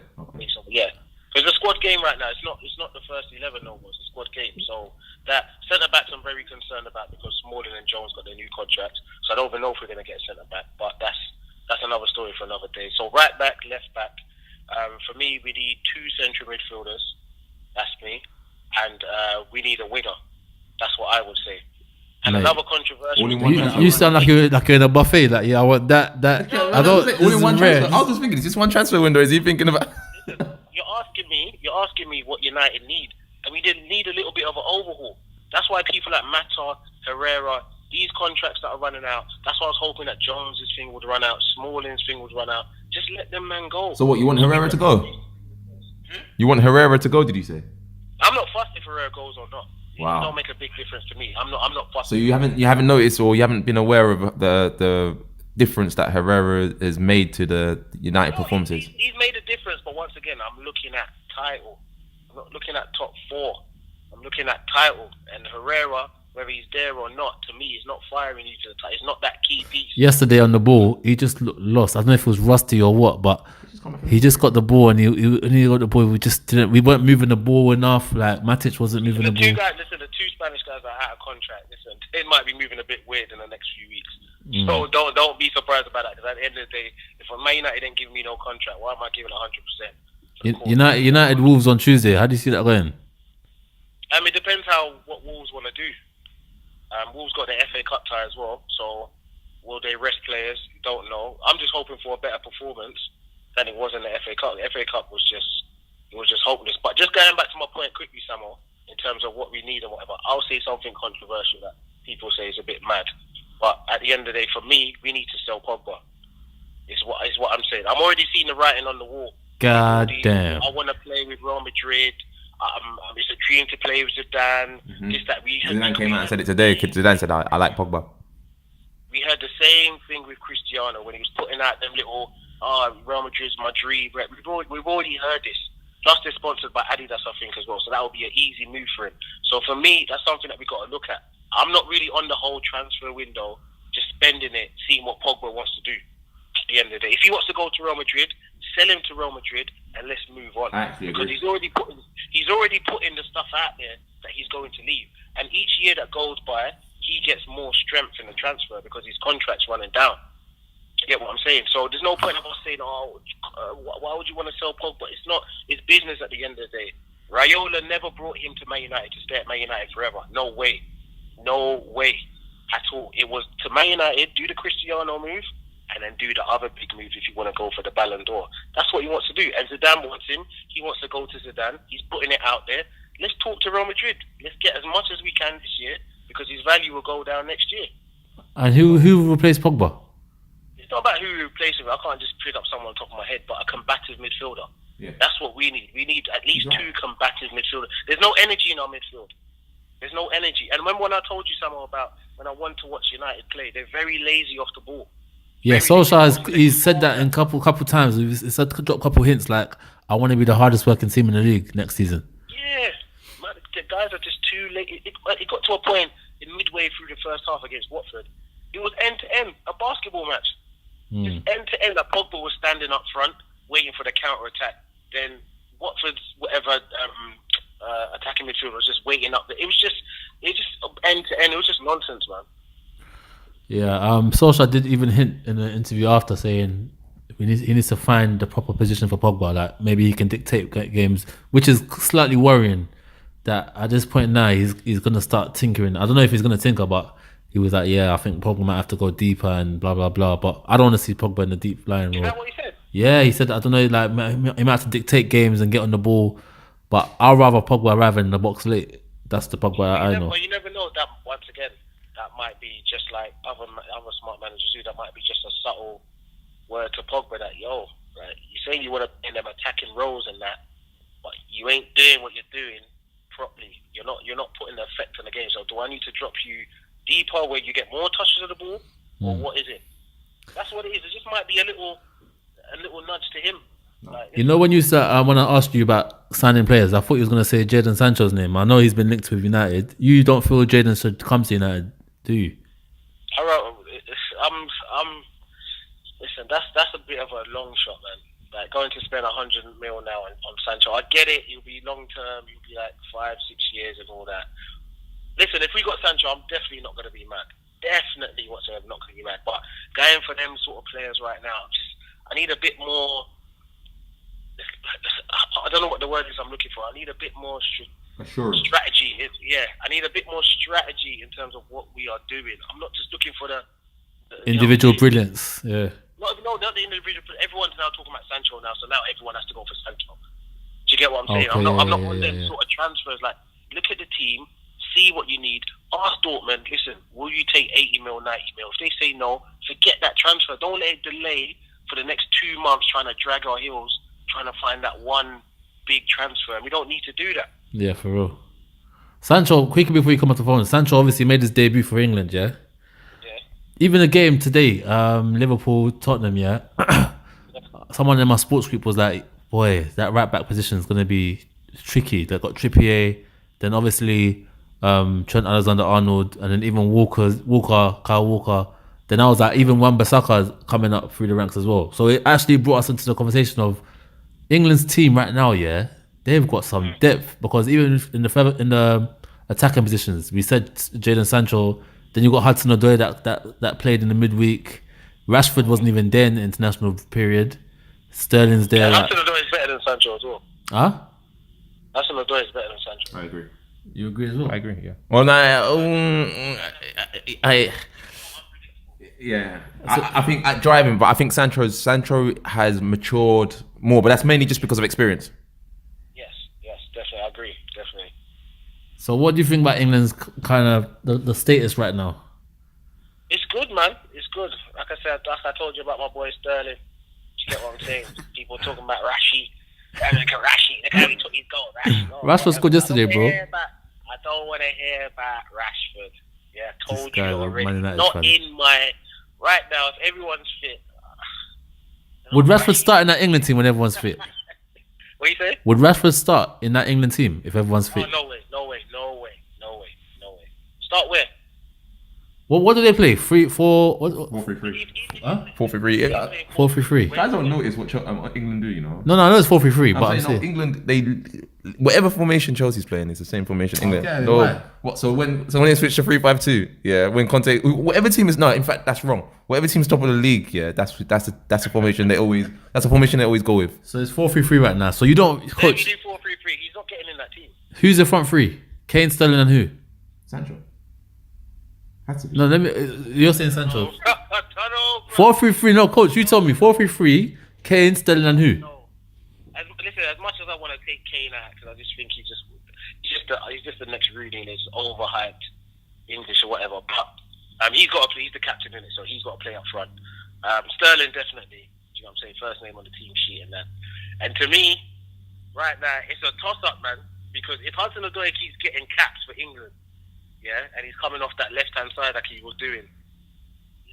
Speaker 3: Yeah, because the squad game right now, it's not the first 11 no more. It's a squad game. So that centre backs I'm very concerned about because Smalling and Jones got their new contract. So I don't even know if we're going to get a centre back. But that's another story for another day. So right back, left back. For me, we need 2 central midfielders. That's me. And we need a winger. That's what I would say. And another controversial.
Speaker 1: You sound like you're in a buffet. Like, yeah, I want that. I don't.
Speaker 2: All in one transfer. I was just thinking, is this one transfer window? Is he thinking about?
Speaker 3: You're asking me what United need, and we didn't need a little bit of an overhaul. That's why people like Mata, Herrera, these contracts that are running out. That's why I was hoping that Jones's thing would run out, Smalling's thing would run out. Just let them men go.
Speaker 2: So what? You want Herrera to go? You want Herrera to go? Did you say?
Speaker 3: I'm not fussed if Herrera goes or not.
Speaker 2: Wow.
Speaker 3: It don't make a big difference to me. I'm not fussed.
Speaker 2: So you haven't noticed or you haven't been aware of the difference that Herrera has made to the United performances?
Speaker 3: He's made a difference, but once again, I'm looking at title. I'm not looking at top 4. I'm looking at title. And Herrera, whether he's there or not, to me, is not firing you to the title. It's not that key piece.
Speaker 1: Yesterday on the ball, he just lost. I don't know if it was rusty or what, but he just got the ball and he got the ball. We weren't moving the ball enough. Like Matic wasn't moving the ball.
Speaker 3: The 2 Spanish guys are out of contract. Listen, they might be moving a bit weird in the next few weeks. So don't be surprised about that. Because at the end of the day, if Man United didn't give me no contract, why am I giving 100%?
Speaker 1: United Wolves on Tuesday. How do you see that going?
Speaker 3: It depends what Wolves want to do. Wolves got the FA Cup tie as well. So will they rest players? Don't know. I'm just hoping for a better performance than it was in the FA Cup. The FA Cup was just hopeless. But just going back to my point quickly, Samuel, in terms of what we need and whatever, I'll say something controversial that people say is a bit mad. But at the end of the day, for me, we need to sell Pogba. It's what I'm saying. I'm already seeing the writing on the wall.
Speaker 1: God damn.
Speaker 3: I want to play with Real Madrid. It's a dream to play with Zidane.
Speaker 2: Zidane came out and said it today. Zidane said, I like Pogba.
Speaker 3: We heard the same thing with Cristiano when he was putting out them little Real Madrid's my dream. We've already heard this. Plus, they're sponsored by Adidas, I think, as well. So that will be an easy move for him. So for me, that's something that we got to look at. I'm not really on the whole transfer window, just spending it, seeing what Pogba wants to do. At the end of the day, if he wants to go to Real Madrid, sell him to Real Madrid and let's move on. Because he's already putting the stuff out there that he's going to leave. And each year that goes by, he gets more strength in the transfer because his contract's running down. You get what I'm saying? So there's no point of us saying, why would you want to sell Pogba? It's business at the end of the day. Raiola never brought him to Man United to stay at Man United forever. No way at all. It was to Man United, do the Cristiano move, and then do the other big moves if you want to go for the Ballon d'Or. That's what he wants to do. And Zidane wants him. He wants to go to Zidane. He's putting it out there. Let's talk to Real Madrid. Let's get as much as we can this year because his value will go down next year.
Speaker 1: And who will replace Pogba?
Speaker 3: It's not about who we replace him. I can't just pick up someone on top of my head, but a combative midfielder.
Speaker 2: Yeah.
Speaker 3: That's what we need. We need at least 2 combative midfielders. There's no energy in our midfield. There's no energy. And remember when I told you something about when I want to watch United play, they're very lazy off the ball.
Speaker 1: Yeah, Solskjaer he's said that in couple times. He's said dropped a couple hints like, I want to be the hardest working team in the league next season.
Speaker 3: Yeah, man, the guys are just too late. It got to a point in midway through the first half against Watford. It was end to end, a basketball match. Just end to end. That Pogba was standing up front, waiting for the counter attack. Then Watford's attacking midfield was just waiting up there. It was just end to end. It was just nonsense, man.
Speaker 1: Yeah, Solskjaer did even hint in the interview after saying he needs to find the proper position for Pogba. Like maybe he can dictate games, which is slightly worrying. That at this point now he's gonna start tinkering. I don't know if he's gonna tinker, but he was like, yeah, I think Pogba might have to go deeper and blah blah blah. But I don't want to see Pogba in the deep line role.
Speaker 3: Is that what he said?
Speaker 1: Yeah, he said, I don't know, like he might have to dictate games and get on the ball, but I'll rather Pogba rather in the box late. That's the Pogba I know.
Speaker 3: But you never know. That once again, that might be just like other smart managers do. That might be just a subtle word to Pogba that right, you saying you want to be in them attacking roles and that, but you ain't doing what you're doing properly. You're not putting the effect on the game. So do I need to drop you deeper where you get more touches of the ball, or what is it? That's what it is. It just might be a little nudge to him. Like,
Speaker 1: you know, when you said when I asked you about signing players, I thought you was gonna say Jadon Sancho's name. I know he's been linked with United. You don't feel Jadon should come to United, do you?
Speaker 3: Listen, that's a bit of a long shot, man. Like going to spend 100 mil now on Sancho. I get it. You'll be long term. You'll be like 5-6 years and all that. Listen, if we got Sancho, I'm definitely not going to be mad. Definitely whatsoever, not going to be mad. But going for them sort of players right now, I need a bit more. I don't know what the word is I'm looking for. I need a bit more strategy. I need a bit more strategy in terms of what we are doing. I'm not just looking for the
Speaker 1: individual brilliance. Yeah.
Speaker 3: No, not the individual. Everyone's now talking about Sancho now, so now everyone has to go for Sancho. Do you get what I'm saying?
Speaker 1: Okay,
Speaker 3: I'm not on them sort of transfers. Like, look at the team, see what you need. Ask Dortmund, listen, will you take 80 mil, 90 mil? If they say no, forget that transfer. Don't let it delay for the next 2 months trying to drag our heels, trying to find that one big transfer. And we don't need to do that.
Speaker 1: Yeah, for real. Sancho, quickly before you come off the phone, Sancho obviously made his debut for England, yeah? Even the game today, Liverpool, Tottenham, yeah? Someone in my sports group was like, boy, that right back position is going to be tricky. They got Trippier, then obviously Trent Alexander-Arnold, and then even Kyle Walker. Then I was like, even Wan-Bissaka is coming up through the ranks as well. So it actually brought us into the conversation of England's team right now, yeah? They've got some depth, because even in the attacking positions, we said Jadon Sancho. Then you got Hudson-Odoi that played in the midweek. Rashford wasn't even there in the international period. Sterling's there.
Speaker 3: Yeah, Hudson-Odoi is better than Sancho as well.
Speaker 1: Huh?
Speaker 3: Hudson-Odoi is better than Sancho.
Speaker 2: I agree.
Speaker 1: You agree as well?
Speaker 2: I agree, yeah. Well, no, I think at driving, but I think Sancho has matured more, but that's mainly just because of experience.
Speaker 3: Yes, definitely. I agree, definitely.
Speaker 1: So what do you think about England's kind of the status right now?
Speaker 3: It's good, man. It's good. Like I told you about my boy Sterling. You get what I'm saying? People talking about Rashi. Look how he took his goal.
Speaker 1: Rashford scored yesterday, bro.
Speaker 3: I don't want to hear about Rashford. Yeah, I told you already.
Speaker 1: Not
Speaker 3: in my... Right now, if everyone's fit...
Speaker 1: Would Rashford start in that England team when everyone's fit?
Speaker 3: What you say?
Speaker 1: Would Rashford start in that England team if everyone's fit?
Speaker 3: Oh, no way. Start where?
Speaker 1: Well, what do they play? 3-4...
Speaker 2: 4-3-3. Huh? 4-3-3. Yeah.
Speaker 1: 4-3-3.
Speaker 2: Guys don't notice what England do, you know.
Speaker 1: No, I know it's 4-3-3, but I'm saying
Speaker 2: England, whatever formation Chelsea's playing is the same formation England.
Speaker 1: Okay,
Speaker 2: no, what? So when they switch to 3-5-2, yeah, when Conte, whatever team is in fact that's wrong. Whatever team's top of the league, yeah, that's a formation they always go with.
Speaker 1: So it's 4-3-3 right now. So you don't coach.
Speaker 3: If you do 4-3-3, he's not getting in that team.
Speaker 1: Who's the front three? Kane, Sterling, and who?
Speaker 2: Sancho. Has to be.
Speaker 1: No, you're saying Sancho. 4-3-3. No, coach, you told me 4-3-3. Kane, Sterling, and who?
Speaker 3: No. Listen, as much as I want to take Kane out, because I just think he's just the next Rooney and he's overhyped English or whatever. But he's got to play. He's the captain in it, so he's got to play up front. Sterling definitely. Do you know what I'm saying? First name on the team sheet and that. And to me, right now, it's a toss-up, man. Because if Hudson-Odoi keeps getting caps for England, yeah, and he's coming off that left-hand side like he was doing,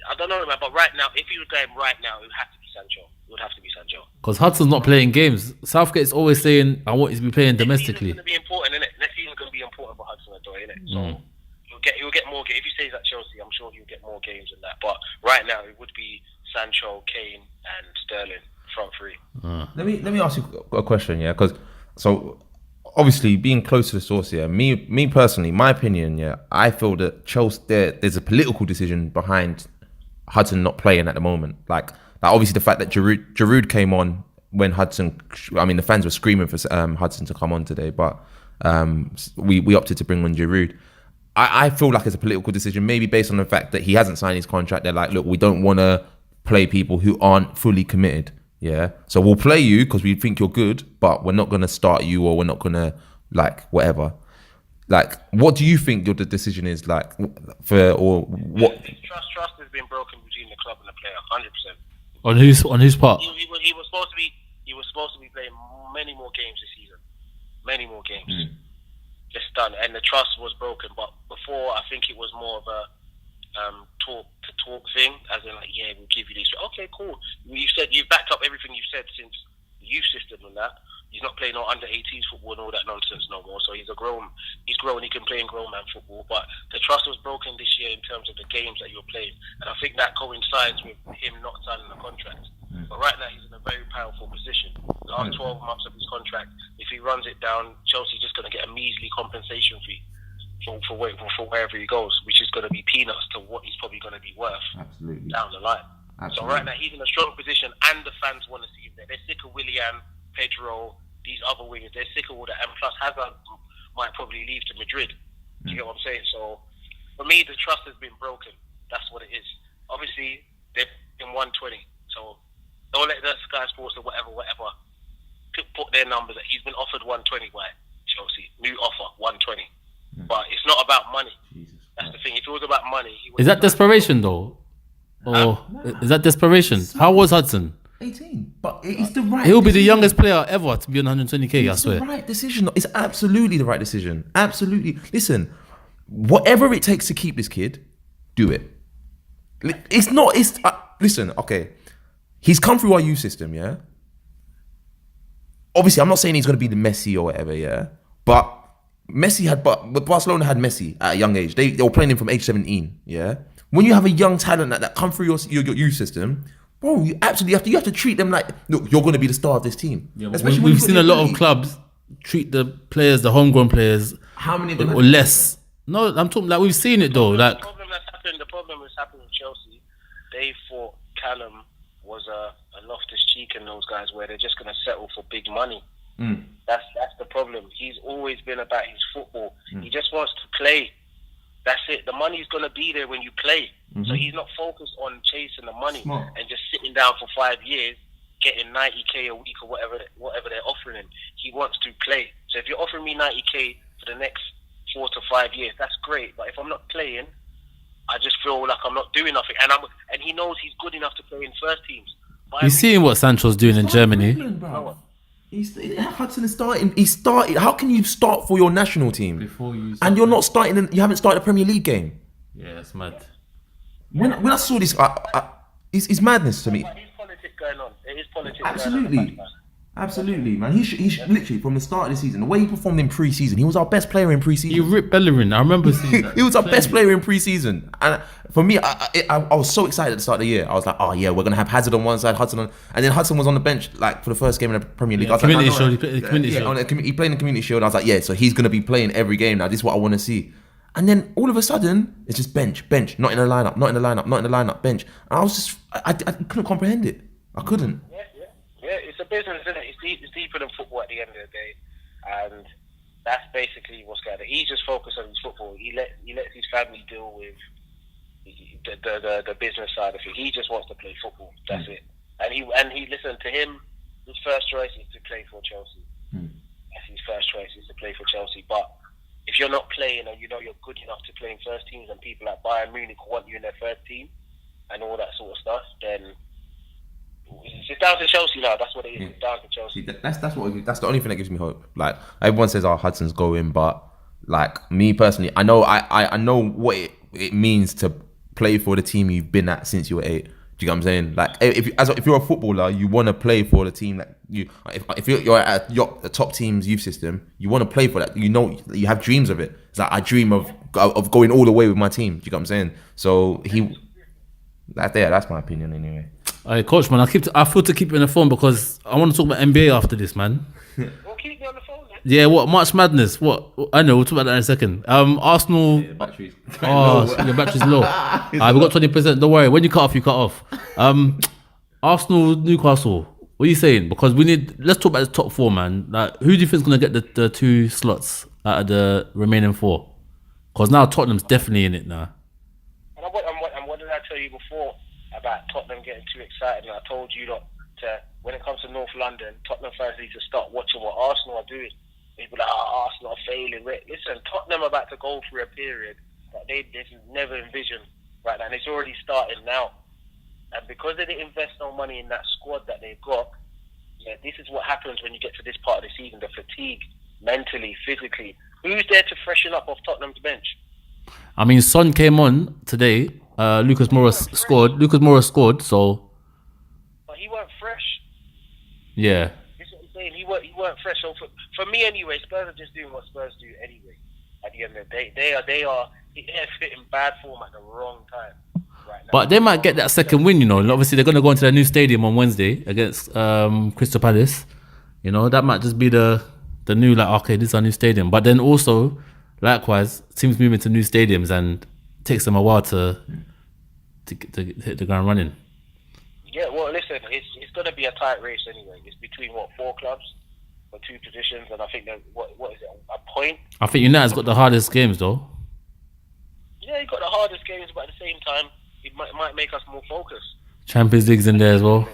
Speaker 3: I don't know, man. But right now, if he was going right now, it would have to be Sancho. It would have to be Sancho.
Speaker 1: Because Hudson's not playing games. Southgate's always saying, I want you to be playing domestically.
Speaker 3: Next season's going to be important, innit? Next season's going to be important for Hudson-Odoi, innit? So he'll get more games. If he stays at Chelsea, I'm sure he'll get more games than that. But right now, it would be Sancho, Kane, and Sterling front three.
Speaker 2: Let me ask you a question, yeah? Because obviously, being close to the source, yeah, me personally, my opinion, yeah, I feel that Chelsea, there's a political decision behind Hudson not playing at the moment. Like obviously the fact that Giroud came on when the fans were screaming for Hudson to come on today, but we opted to bring on Giroud. I feel like it's a political decision, maybe based on the fact that he hasn't signed his contract. They're like, look, we don't want to play people who aren't fully committed. Yeah. So we'll play you because we think you're good, but we're not going to start you, or we're not going to whatever. What do you think the decision is or what?
Speaker 3: Trust has been broken between the club and the player, 100%.
Speaker 1: On whose part?
Speaker 3: He was supposed to be playing many more games this season. Many more games. Just done. And the trust was broken. But before, I think it was more of a talk thing, as in we'll give you these. Okay, cool. You've backed up everything you've said since the youth system and that. He's not playing no under-18s football and all that nonsense no more. So he's grown. He can play in grown man football. But the trust was broken this year in terms of the games that you're playing, and I think that coincides with him not signing a contract. But right now he's in a very powerful position. The last 12 months of his contract, if he runs it down, Chelsea's just going to get a measly compensation fee for wherever he goes, which is going to be peanuts to what he's probably going to be worth down the line. So right now he's in a strong position, and the fans want to see him there. They're sick of Willian, Pedro, these other wingers. They're sick of all that, and plus Hazard might probably leave to Madrid. Do you get what I'm saying? So for me, the trust has been broken. That's what it is. Obviously, they're in 120, so don't let the Sky Sports or whatever put their numbers. He's been offered 120 by Chelsea. New offer, 120. But it's not about money. That's the thing. If it was about money,
Speaker 1: is that desperation though? Or is that desperation? How was Hudson?
Speaker 2: 18, but it's the right.
Speaker 1: He'll be the youngest player ever to be on 120k. I swear.
Speaker 2: It's the right decision. It's absolutely the right decision. Absolutely. Listen, whatever it takes to keep this kid, do it. It's not. It's listen. Okay, he's come through our youth system. Yeah. Obviously, I'm not saying he's going to be the Messi or whatever. Yeah, but Barcelona had Messi at a young age. They were playing him from age 17. Yeah. When you have a young talent that come through your youth system, bro, you absolutely have to treat them like, look, you're going to be the star of this team. Yeah,
Speaker 1: we've seen a lot of clubs treat the players, the homegrown players,
Speaker 2: how many
Speaker 1: or less. No, I'm talking we've seen it though.
Speaker 3: The problem that's happened with Chelsea, they thought Callum was a Loftus-Cheek and those guys, where they're just going to settle for big money. That's the problem. He's always been about his football. He just wants to play. That's it. The money's going to be there when you play. So he's not focused on chasing the money and just sitting down for 5 years, getting 90k a week or whatever they're offering him. He wants to play. So if you're offering me 90k for the next 4 to 5 years, that's great. But if I'm not playing, I just feel like I'm not doing nothing. And he knows he's good enough to play in first teams.
Speaker 1: You're seeing what Sancho's doing in Germany.
Speaker 2: Hudson is starting. He started. How can you start for your national team and you're not starting? You haven't started a Premier League game.
Speaker 1: Yeah, it's mad.
Speaker 2: When I saw this, it's madness to me.
Speaker 3: There's politics going on. It is politics.
Speaker 2: Absolutely, man. He should literally from the start of the season, the way he performed in pre-season, he was our best player in pre-season.
Speaker 1: He ripped Bellerin. I remember seeing that.
Speaker 2: He was our best player in pre-season, and for me, I was so excited at the start of the year. I was like, oh yeah, we're gonna have Hazard on one side, Hudson on, and then Hudson was on the bench for the first game in the Premier League.
Speaker 1: Yeah, Community Shield. He played the Community Shield.
Speaker 2: He played in the Community Shield. I was like, yeah, so he's gonna be playing every game now. This is what I want to see. And then all of a sudden, it's just bench, not in the lineup, bench. And I was just, I couldn't comprehend it. I couldn't.
Speaker 3: Yeah, it's a business, isn't it? It's deeper than football at the end of the day, and that's basically what's going on. He's just focused on his football. He lets his family deal with the business side of it. He just wants to play football. That's it. And he listen to him. His first choice is to play for Chelsea. That's his first choice is to play for Chelsea. But if you're not playing, and you know you're good enough to play in first teams, and people like Bayern Munich want you in their first team, and all that sort of stuff, then it's down to Chelsea now. That's what it is. It's down to Chelsea.
Speaker 2: That's the only thing that gives me hope. Like everyone says, "Oh, Hudson's going," but like me personally, I know what it means to play for the team you've been at since you were 8. Do you get what I'm saying? Like if you're a footballer, you want to play for the team that you. If you're at the top team's youth system, you want to play for that. You know, you have dreams of it. It's like I dream of going all the way with my team. Do you get what I'm saying? So that's my opinion anyway.
Speaker 1: Alright, coach, man, I feel to keep you on the phone because I want to talk about NBA after this, man.
Speaker 3: Well, keep me on the phone then.
Speaker 1: Yeah, what March Madness? What I know, we'll talk about that in a second. Arsenal.
Speaker 2: Yeah, batteries.
Speaker 1: Your battery's low. Alright, we got 20%. Don't worry. When you cut off, you cut off. Arsenal, Newcastle. What are you saying? Because let's talk about the top 4, man. Like, who do you think is going to get the 2 slots out of the remaining 4? Because now Tottenham's definitely in it now.
Speaker 3: And what did I tell you before about Tottenham getting too excited? And I told you not when it comes to North London, Tottenham fans need to start watching what Arsenal are doing. People are like, Arsenal are failing. Listen, Tottenham are about to go through a period that they never envisioned right now, and it's already starting now. And because they didn't invest no money in that squad that they've got, this is what happens when you get to this part of the season, the fatigue, mentally, physically. Who's there to freshen up off Tottenham's bench?
Speaker 1: I mean, Son came on today. Lucas Moura scored, so...
Speaker 3: But he weren't fresh.
Speaker 1: Yeah.
Speaker 3: That's what I'm saying. He weren't fresh. So for me anyway, Spurs are just doing what Spurs do anyway. At the end of the day, they are fitting bad form at the wrong time right now.
Speaker 1: But they might get that second win, you know. Obviously, they're going to go into their new stadium on Wednesday against Crystal Palace. You know, that might just be the new, like, okay, this is our new stadium. But then also, likewise, teams move into new stadiums and it takes them a while to hit the ground running.
Speaker 3: Yeah, well, listen, it's going to be a tight race anyway. It's between, 4 clubs for 2 positions, and I think that, what is it, a point?
Speaker 1: I think United's got the hardest games, though.
Speaker 3: Yeah, you got the hardest games, but at the same time, it might make us more focused.
Speaker 1: Champions League's in there as well.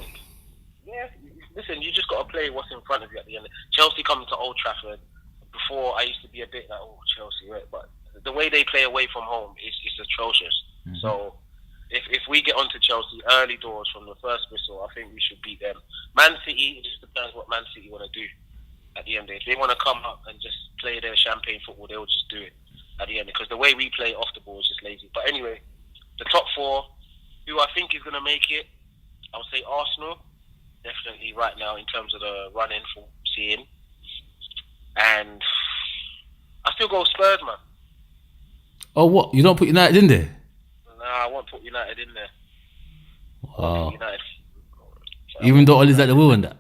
Speaker 3: Yeah, listen, you just got to play what's in front of you at the end. Chelsea coming to Old Trafford. Before, I used to be a bit like, Chelsea, right? But the way they play away from home is atrocious. Mm-hmm. So if we get onto Chelsea early doors from the first whistle, I think we should beat them. Man City, it just depends what Man City want to do at the end. If they want to come up and just play their champagne football, they'll just do it at the end. Because the way we play off the ball is just lazy. But anyway, the top 4, who I think is going to make it, I would say Arsenal, definitely right now in terms of the run-in for seeing. And I still go Spurs, man.
Speaker 1: Oh, what? You don't put United in there?
Speaker 3: Nah, I won't put United in there.
Speaker 1: Wow.
Speaker 3: United.
Speaker 1: Even though Ollie's at the wheel and that.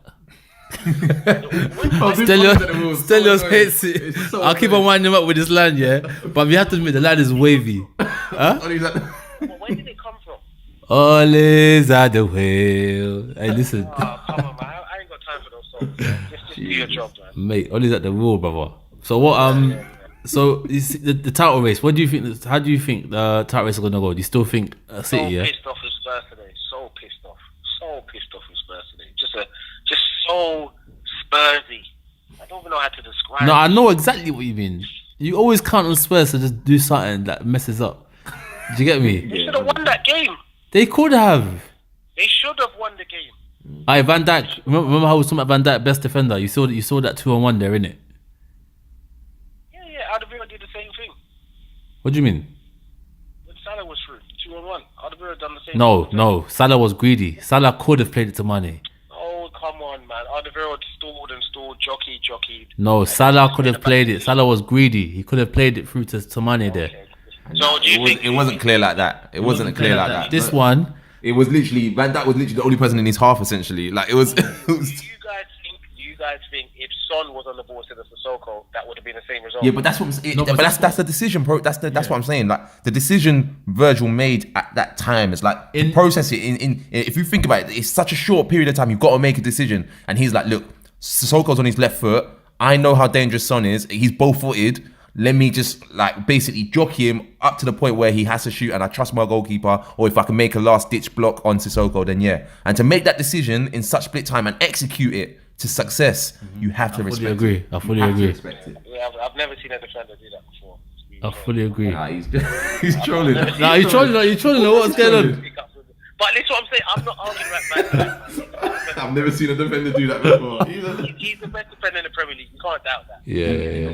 Speaker 1: Stelios hates it. So I'll keep on winding him up with this line, yeah? But we have to admit, the line is wavy. Huh?
Speaker 3: Where did it come from?
Speaker 1: Ollie's at the wheel. Hey, listen.
Speaker 3: Oh, come on, man. I ain't got time for those songs. Man. Just do your job, man.
Speaker 1: Mate, Ollie's at the wheel, brother. So what? So you see, the title race. What do you think? How do you think the title race is gonna go? Do you still think City?
Speaker 3: So pissed off with Spurs today. So pissed off with Spurs today. Just so Spursy. I don't even know how to describe.
Speaker 1: No, I know exactly what you mean. You always count on Spurs to just do something that messes up. Do you get me?
Speaker 3: They should have won that game.
Speaker 1: They could have.
Speaker 3: They should have won the game.
Speaker 1: Aye, Van Dijk. Remember how we was talking about Van Dijk, best defender? You saw that 2-on-1 there, innit?
Speaker 3: Yeah. Alderweireld did the same thing.
Speaker 1: What do you mean?
Speaker 3: When Salah was through 2-on-1, Alderweireld done the same.
Speaker 1: No. Salah was greedy. Salah could have played it to Mane.
Speaker 3: Oh, come on, man. Alderweireld stalled, jockeyed.
Speaker 1: No, Salah could have played it. Salah was greedy. He could have played it through to Mane there.
Speaker 3: Okay. So do you think
Speaker 2: it wasn't clear like that? It wasn't clear like that.
Speaker 1: This one,
Speaker 2: it was literally Van Dijk was literally the only person in his half essentially. Like it was.
Speaker 3: Do you guys think if Son was on the ball instead of Sissoko, that would have been the same result?
Speaker 2: Yeah, but that's what I'm that's the decision, bro. That's what I'm saying. Like the decision Virgil made at that time is like to process it in. If you think about it, it's such a short period of time. You've got to make a decision, and he's like, look, Sissoko's on his left foot. I know how dangerous Son is. He's both-footed. Let me just like basically jockey him up to the point where he has to shoot, and I trust my goalkeeper. Or if I can make a last-ditch block on Sissoko, then yeah. And to make that decision in such split time and execute it to success, you have to respect it.
Speaker 1: I fully agree.
Speaker 3: Yeah, I've never seen a defender do that before.
Speaker 1: I fully agree.
Speaker 2: Nah, he's trolling.
Speaker 1: You're trolling. What's going on?
Speaker 3: But that's what I'm saying. I'm not arguing about that.
Speaker 2: I've never seen a defender do that before.
Speaker 3: He's the best defender in the Premier League. You can't doubt that.
Speaker 1: Yeah.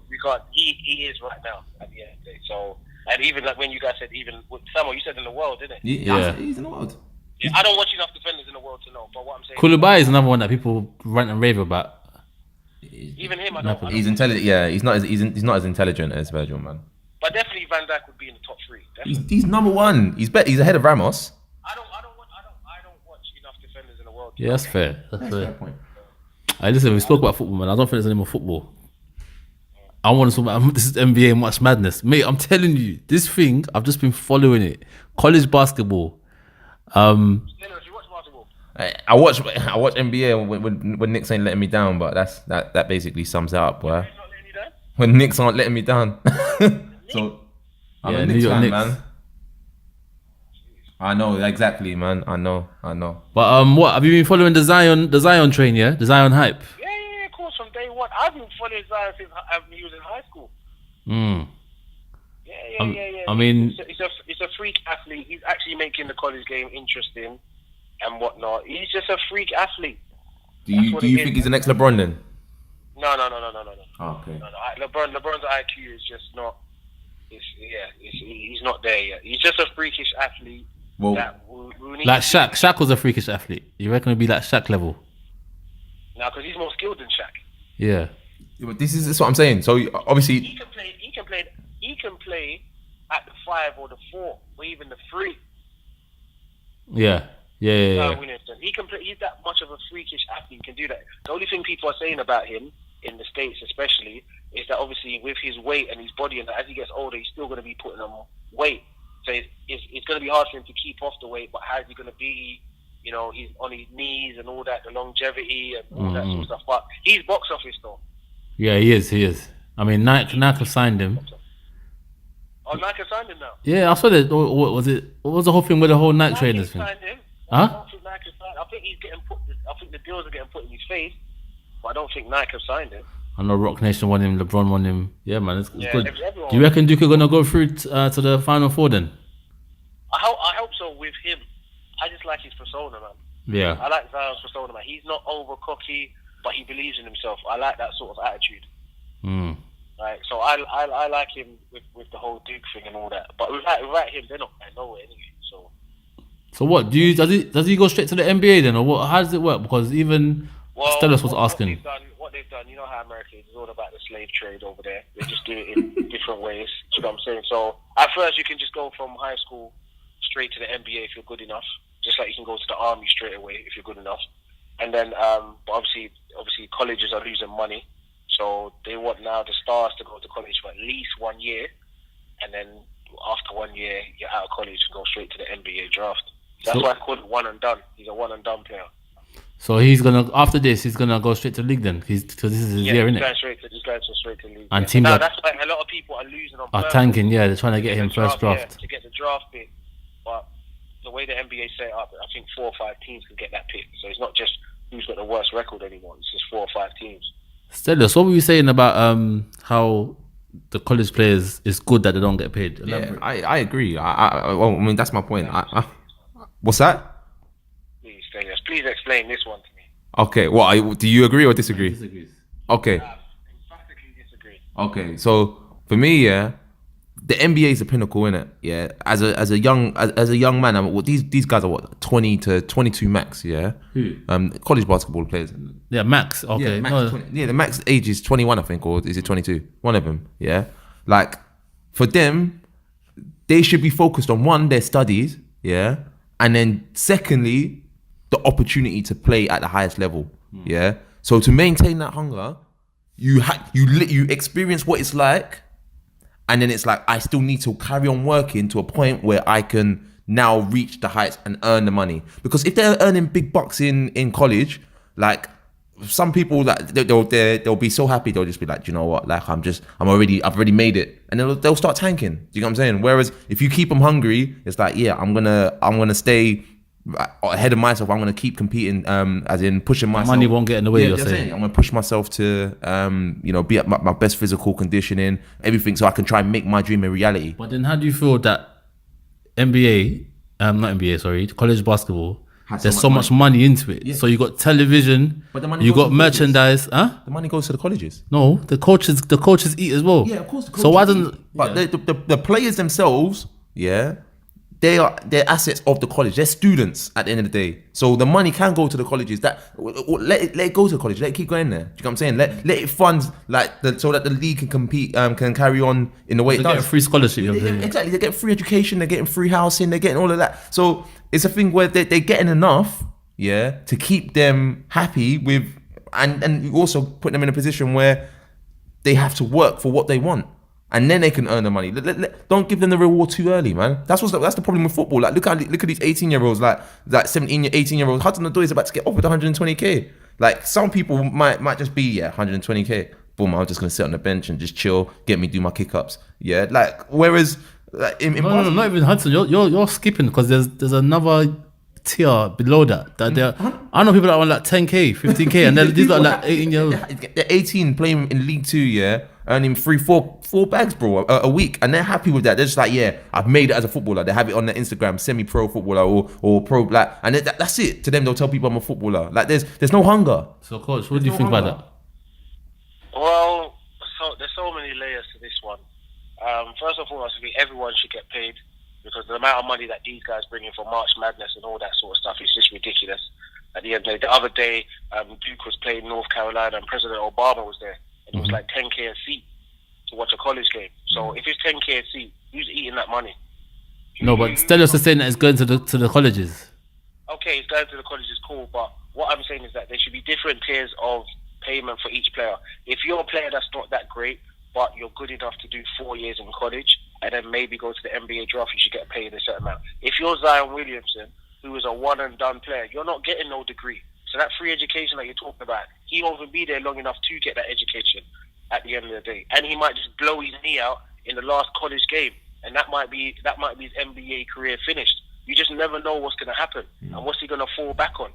Speaker 3: We can't. He is right now at the end of the day. So, and even like when you guys said, even with Samuel, you said in the world, didn't it?
Speaker 2: Yeah, he's in the world.
Speaker 3: Yeah, I don't watch enough defenders in the world to know. But what I'm saying,
Speaker 1: Koulibaly is another one that people rant and rave about.
Speaker 3: Even him, I don't.
Speaker 2: He's intelligent. Yeah, he's not as intelligent as Virgil, man.
Speaker 3: But definitely Van Dijk would be in the top 3.
Speaker 2: He's number 1. He's ahead of Ramos.
Speaker 3: I don't watch enough defenders in the world.
Speaker 1: Yeah, that's fair. That's fair point. Listen, we spoke about football, man. I don't think there's any more football. I want to talk about this is NBA March Madness, mate. I'm telling you, this thing I've just been following it. College basketball.
Speaker 3: You watch basketball?
Speaker 2: I watch NBA when Knicks ain't letting me down, but that basically sums it up, boy.
Speaker 3: Not letting you down?
Speaker 2: When Knicks aren't letting me down. So I'm a Knicks fan, man. I know exactly, man. I know.
Speaker 1: But what have you been following the Zion train? Yeah, the Zion hype.
Speaker 3: Yeah, of course. From day one, I've been following Zion since he was in high school. Yeah.
Speaker 1: I mean,
Speaker 3: it's a freak athlete. He's actually making the college game interesting and whatnot. He's just a freak athlete.
Speaker 2: Do you think he's the next LeBron then?
Speaker 3: No.
Speaker 2: Oh, okay.
Speaker 3: No. LeBron's IQ is just not. He's not there yet. He's just a freakish athlete.
Speaker 2: Well,
Speaker 1: like Shaq. Shaq was a freakish athlete. You reckon it'd be like Shaq level?
Speaker 3: No, because he's more skilled than Shaq.
Speaker 1: Yeah.
Speaker 2: But this is what I'm saying. So obviously,
Speaker 3: he can play at the 5 or the 4 or even the 3.
Speaker 1: Yeah.
Speaker 3: Williamson. He can play. He's that much of a freakish athlete. He can do that. The only thing people are saying about him in the States, especially, is that obviously with his weight and his body, and as he gets older, he's still going to be putting on weight. So it's going to be hard for him to keep off the weight. But how's he going to be? You know, he's on his knees and all that, the longevity and all that sort of stuff. But he's box office though.
Speaker 1: Yeah, he is. I mean, Nike signed him.
Speaker 3: Oh, Nike signed him now.
Speaker 1: Yeah, I saw that. What was it? What was the whole thing with the whole Nike trainers thing?
Speaker 3: Signed him.
Speaker 1: Huh?
Speaker 3: I think he's getting put. I think the deals are getting put in his face, but I don't think Nike have signed him.
Speaker 1: I know Rock Nation won him, LeBron won him. Yeah, man, it's good.
Speaker 3: Everyone.
Speaker 1: Do you reckon Duke are gonna go through to the Final Four then?
Speaker 3: I hope so with him. I just like his persona, man.
Speaker 1: Yeah.
Speaker 3: I like Zion's persona, man. He's not over cocky, but he believes in himself. I like that sort of attitude. Right, so I like him with the whole Duke thing and all that. But without him, they're not going nowhere anyway. So
Speaker 1: what does he go straight to the NBA then, or what? How does it work? Because even Stelios was asking.
Speaker 3: What they've done, you know how America is all about the slave trade over there. They just do it in different ways. You know what I'm saying? So at first you can just go from high school straight to the NBA if you're good enough. Just like you can go to the army straight away if you're good enough. And then, but obviously colleges are losing money. So they want now the stars to go to college for at least 1 year. And then after 1 year, you're out of college and go straight to the NBA draft. That's why I call it one and done. He's a one and done player.
Speaker 1: So after this, he's gonna go straight to league then? Because this is his year, isn't it?
Speaker 3: He's going straight to league.
Speaker 1: And
Speaker 3: now that's why a lot of people are losing on purpose.
Speaker 1: Are tanking, yeah. They're trying to get him first draft.
Speaker 3: Yeah, to get the draft pick. But the way the NBA set up, I think 4 or 5 teams can get that pick. So it's not just who's got the worst record anymore. It's just 4 or 5 teams.
Speaker 1: Stelios, what were you saying about how the college players is good that they don't get paid?
Speaker 2: Yeah, I agree. I mean, that's my point. What's that?
Speaker 3: Please explain this one to me.
Speaker 2: Okay, well, do you agree or disagree?
Speaker 1: Disagrees.
Speaker 2: Okay.
Speaker 3: Emphatically disagree.
Speaker 2: Okay, so for me, yeah, the NBA is the pinnacle, innit? Yeah, as a young man, these guys are what 20 to 22 max, yeah.
Speaker 1: Who?
Speaker 2: College basketball players.
Speaker 1: Yeah, max. Okay.
Speaker 2: Yeah, the max age is 21, I think, or is it 22? One of them, yeah. Like for them, they should be focused on one, their studies, yeah, and then secondly, the opportunity to play at the highest level, yeah. So to maintain that hunger, you experience what it's like. And then it's like, I still need to carry on working to a point where I can now reach the heights and earn the money. Because if they're earning big bucks in college, like some people that they'll be so happy, they'll just be like, you know what, like I've already made it, and they'll start tanking. Do you know what I'm saying? Whereas if you keep them hungry, it's like, yeah, I'm gonna stay ahead of myself. I'm gonna keep competing, as in pushing myself.
Speaker 1: Money won't get in the way. You're saying
Speaker 2: I'm gonna push myself to, be at my best physical conditioning, everything, so I can try and make my dream a reality.
Speaker 1: But then, how do you feel that college basketball? There's so much money into it. Yeah. So you got television,
Speaker 2: but the money
Speaker 1: you got merchandise. Huh?
Speaker 2: The money goes to the colleges.
Speaker 1: No, the coaches eat as well.
Speaker 2: Yeah, of course.
Speaker 1: So why doesn't?
Speaker 2: But the players themselves, yeah, they're assets of the college. They're students at the end of the day. So the money can go to the colleges. Let it go to the college. Let it keep going there. Do you know what I'm saying? Let it fund so that the league can compete, can carry on in the way it does.
Speaker 1: They get a free scholarship.
Speaker 2: Exactly. They get free education. They're getting free housing. They're getting all of that. So it's a thing where they're getting enough, yeah, to keep them happy with, and you also put them in a position where they have to work for what they want. And then they can earn the money. Don't give them the reward too early, man. That's the problem with football. Like, look at these 18-year-olds, like 17, 18-year-olds. Hudson Odoi is about to get offered 120k. Like, some people might just be 120k. Boom, I'm just gonna sit on the bench and just chill, get me do my kick-ups. Yeah, like, whereas Like, in
Speaker 1: No, not even Hudson. You're skipping because there's another tier below that. I know people that want like 10k, 15k, and then these are like 18 years old.
Speaker 2: They're 18 playing in League 2, yeah, earning 4 bags, bro, a week, and they're happy with that. They're just like, yeah, I've made it as a footballer. They have it on their Instagram, semi-pro footballer or pro black, and that's it. To them, they'll tell people I'm a footballer. Like there's no hunger.
Speaker 1: So, coach, what do you think about that?
Speaker 3: Well, there's so many layers to this one. First of all, I think everyone should get paid because the amount of money that these guys bring in for March Madness and all that sort of stuff is just ridiculous. At the end of the day, the other day, Duke was playing North Carolina and President Obama was there, and it was like 10k a seat to watch a college game. So if it's 10k a seat, who's eating that money?
Speaker 1: No, but Stelios is saying that it's going to the colleges.
Speaker 3: Okay, it's going to the colleges, cool, but what I'm saying is that there should be different tiers of payment for each player. If you're a player that's not that great, but you're good enough to do 4 years in college and then maybe go to the NBA draft, you should get paid a certain amount. If you're Zion Williamson, who is a one and done player, you're not getting no degree. So that free education that you're talking about, he won't even be there long enough to get that education at the end of the day. And he might just blow his knee out in the last college game, and that might be his NBA career finished. You just never know what's going to happen and what's he going to fall back on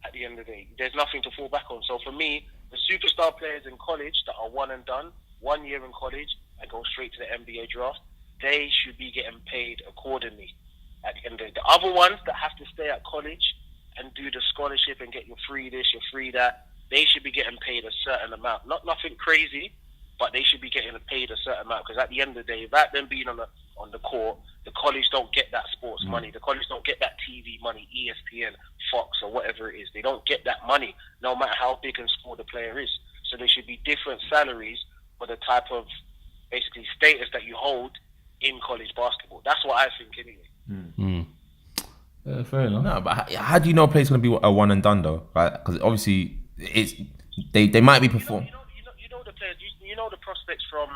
Speaker 3: at the end of the day. There's nothing to fall back on. So for me, the superstar players in college that are one and done, 1 year in college and go straight to the NBA draft, they should be getting paid accordingly at the end of the day. The other ones that have to stay at college and do the scholarship and get your free this, your free that, they should be getting paid a certain amount. Not nothing crazy, but they should be getting paid a certain amount because at the end of the day, without them being on the court, the college don't get that sports money. The college don't get that TV money, ESPN, Fox, or whatever it is. They don't get that money, no matter how big and small the player is. So there should be different salaries for the type of basically status that you hold in college basketball. That's what I think anyway.
Speaker 1: Fair enough.
Speaker 2: No, but how do you know a player's going to be a one and done though? Right? Because obviously they might be performing.
Speaker 3: You know the players. You know the prospects from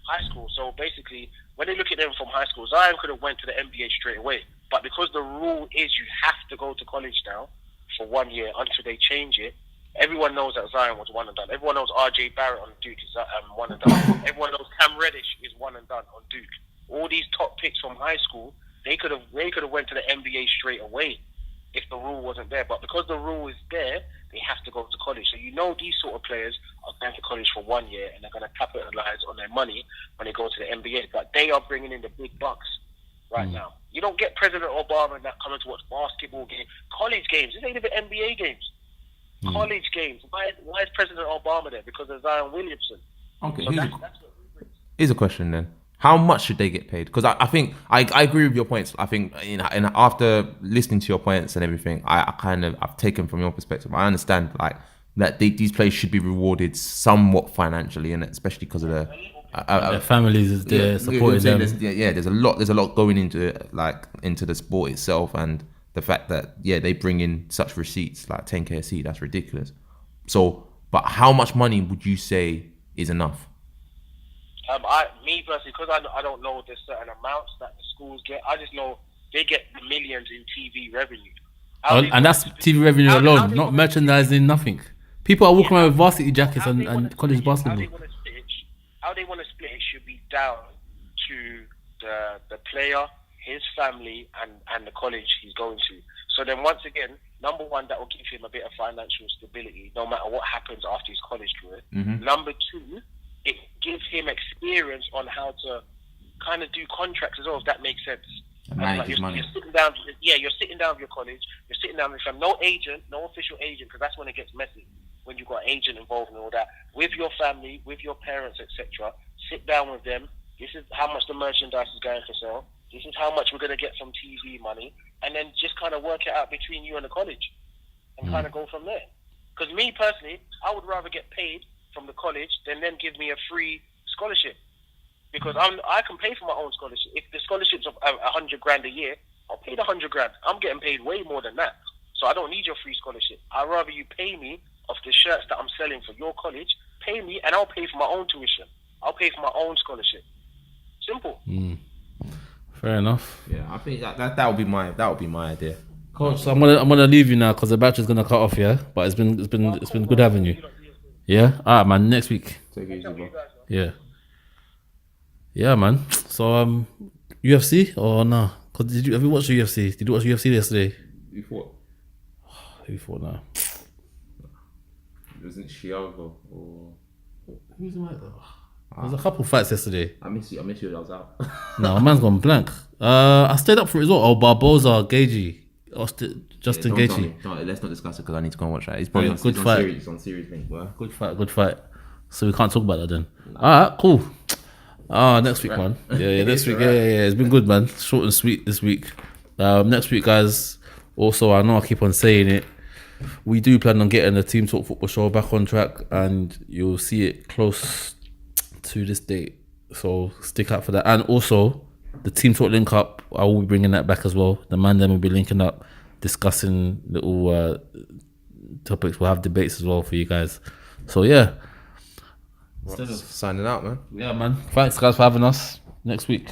Speaker 3: high school. So basically, when they look at them from high school, Zion could have went to the NBA straight away. But because the rule is you have to go to college now for 1 year until they change it, everyone knows that Zion was one and done. Everyone knows RJ Barrett on Duke is one and done. Everyone knows Cam Reddish is one and done on Duke. All these top picks from high school, they could have went to the NBA straight away if the rule wasn't there. But because the rule is there, they have to go to college. So you know these sort of players are going to college for 1 year and they're going to capitalize on their money when they go to the NBA. But they are bringing in the big bucks right now. You don't get President Obama and that coming to watch basketball games, college games. This ain't even NBA games. College games. Why is President Obama there? Because of Zion Williamson.
Speaker 2: Okay,
Speaker 3: So that's what we bring.
Speaker 2: Here's a question then. How much should they get paid? Because I think I agree with your points. I think and after listening to your points and everything, I've taken from your perspective. I understand like that these players should be rewarded somewhat financially, and especially because of
Speaker 1: their families is there supporting them.
Speaker 2: There's a lot going into the sport itself, and the fact that they bring in such receipts like 10k a seat, that's ridiculous. So, but how much money would you say is enough?
Speaker 3: Me personally, because I don't know the certain amounts that the schools get. I just know they get millions in TV revenue.
Speaker 1: And that's TV revenue alone, not merchandising, nothing. People are walking around with varsity jackets and college basketball.
Speaker 3: How they want to split it should be down to the player, his family, and the college he's going to. So then once again, number one, that will give him a bit of financial stability no matter what happens after his college career. Number two, it gives him experience on how to kind of do contracts as well, if that makes sense. You're sitting down with your college, you're sitting down with your family, no agent, no official agent, because that's when it gets messy, when you've got an agent involved and all that. With your family, with your parents, etc., sit down with them. This is how much the merchandise is going for sale. This is how much we're going to get from TV money. And then just kind of work it out between you and the college and kind of go from there. Because me personally, I would rather get paid from the college than then give me a free scholarship, because I can pay for my own scholarship. If the scholarship's of $100,000 a year, I'll pay the $100,000. I'm getting paid way more than that, so I don't need your free scholarship. I'd rather you pay me off the shirts that I'm selling for your college. Pay me, and I'll pay for my own tuition. I'll pay for my own scholarship. Simple.
Speaker 1: Fair enough.
Speaker 2: Yeah, I think that would be my idea.
Speaker 1: Coach, so I'm gonna leave you now because the battery's gonna cut off. Yeah, but it's been good having you. Yeah, alright, man. Next week.
Speaker 2: Take it easy, bro.
Speaker 1: Yeah, man. So UFC or no? Cause have you watched the UFC? Did you watch UFC yesterday?
Speaker 2: You fought?
Speaker 1: Who fought now?
Speaker 2: It wasn't Chiago or...
Speaker 1: Who's the mic though? There was a couple fights yesterday.
Speaker 2: I miss you. I was out.
Speaker 1: No, my man's gone blank. I stayed up for it as well. Oh, Barboza, Gagey. Justin Gaethje.
Speaker 2: Let's not discuss it because I need to go and watch that. It's probably
Speaker 1: good fight.
Speaker 2: It's on series, mate. Well,
Speaker 1: Good fight. So we can't talk about that then. Alright, cool. Next week, man. Yeah, next week. Yeah. It's been good, man. Short and sweet this week. Next week, guys. Also, I know I keep on saying it. We do plan on getting the Team Talk Football Show back on track, and you'll see it close to this date. So stick out for that. And also, the Team Talk link up, I will be bringing that back as well. The man then will be linking up, discussing little topics. We'll have debates as well for you guys. So yeah.
Speaker 2: Signing out, man.
Speaker 1: Yeah, man. Thanks, guys, for having us. Next week.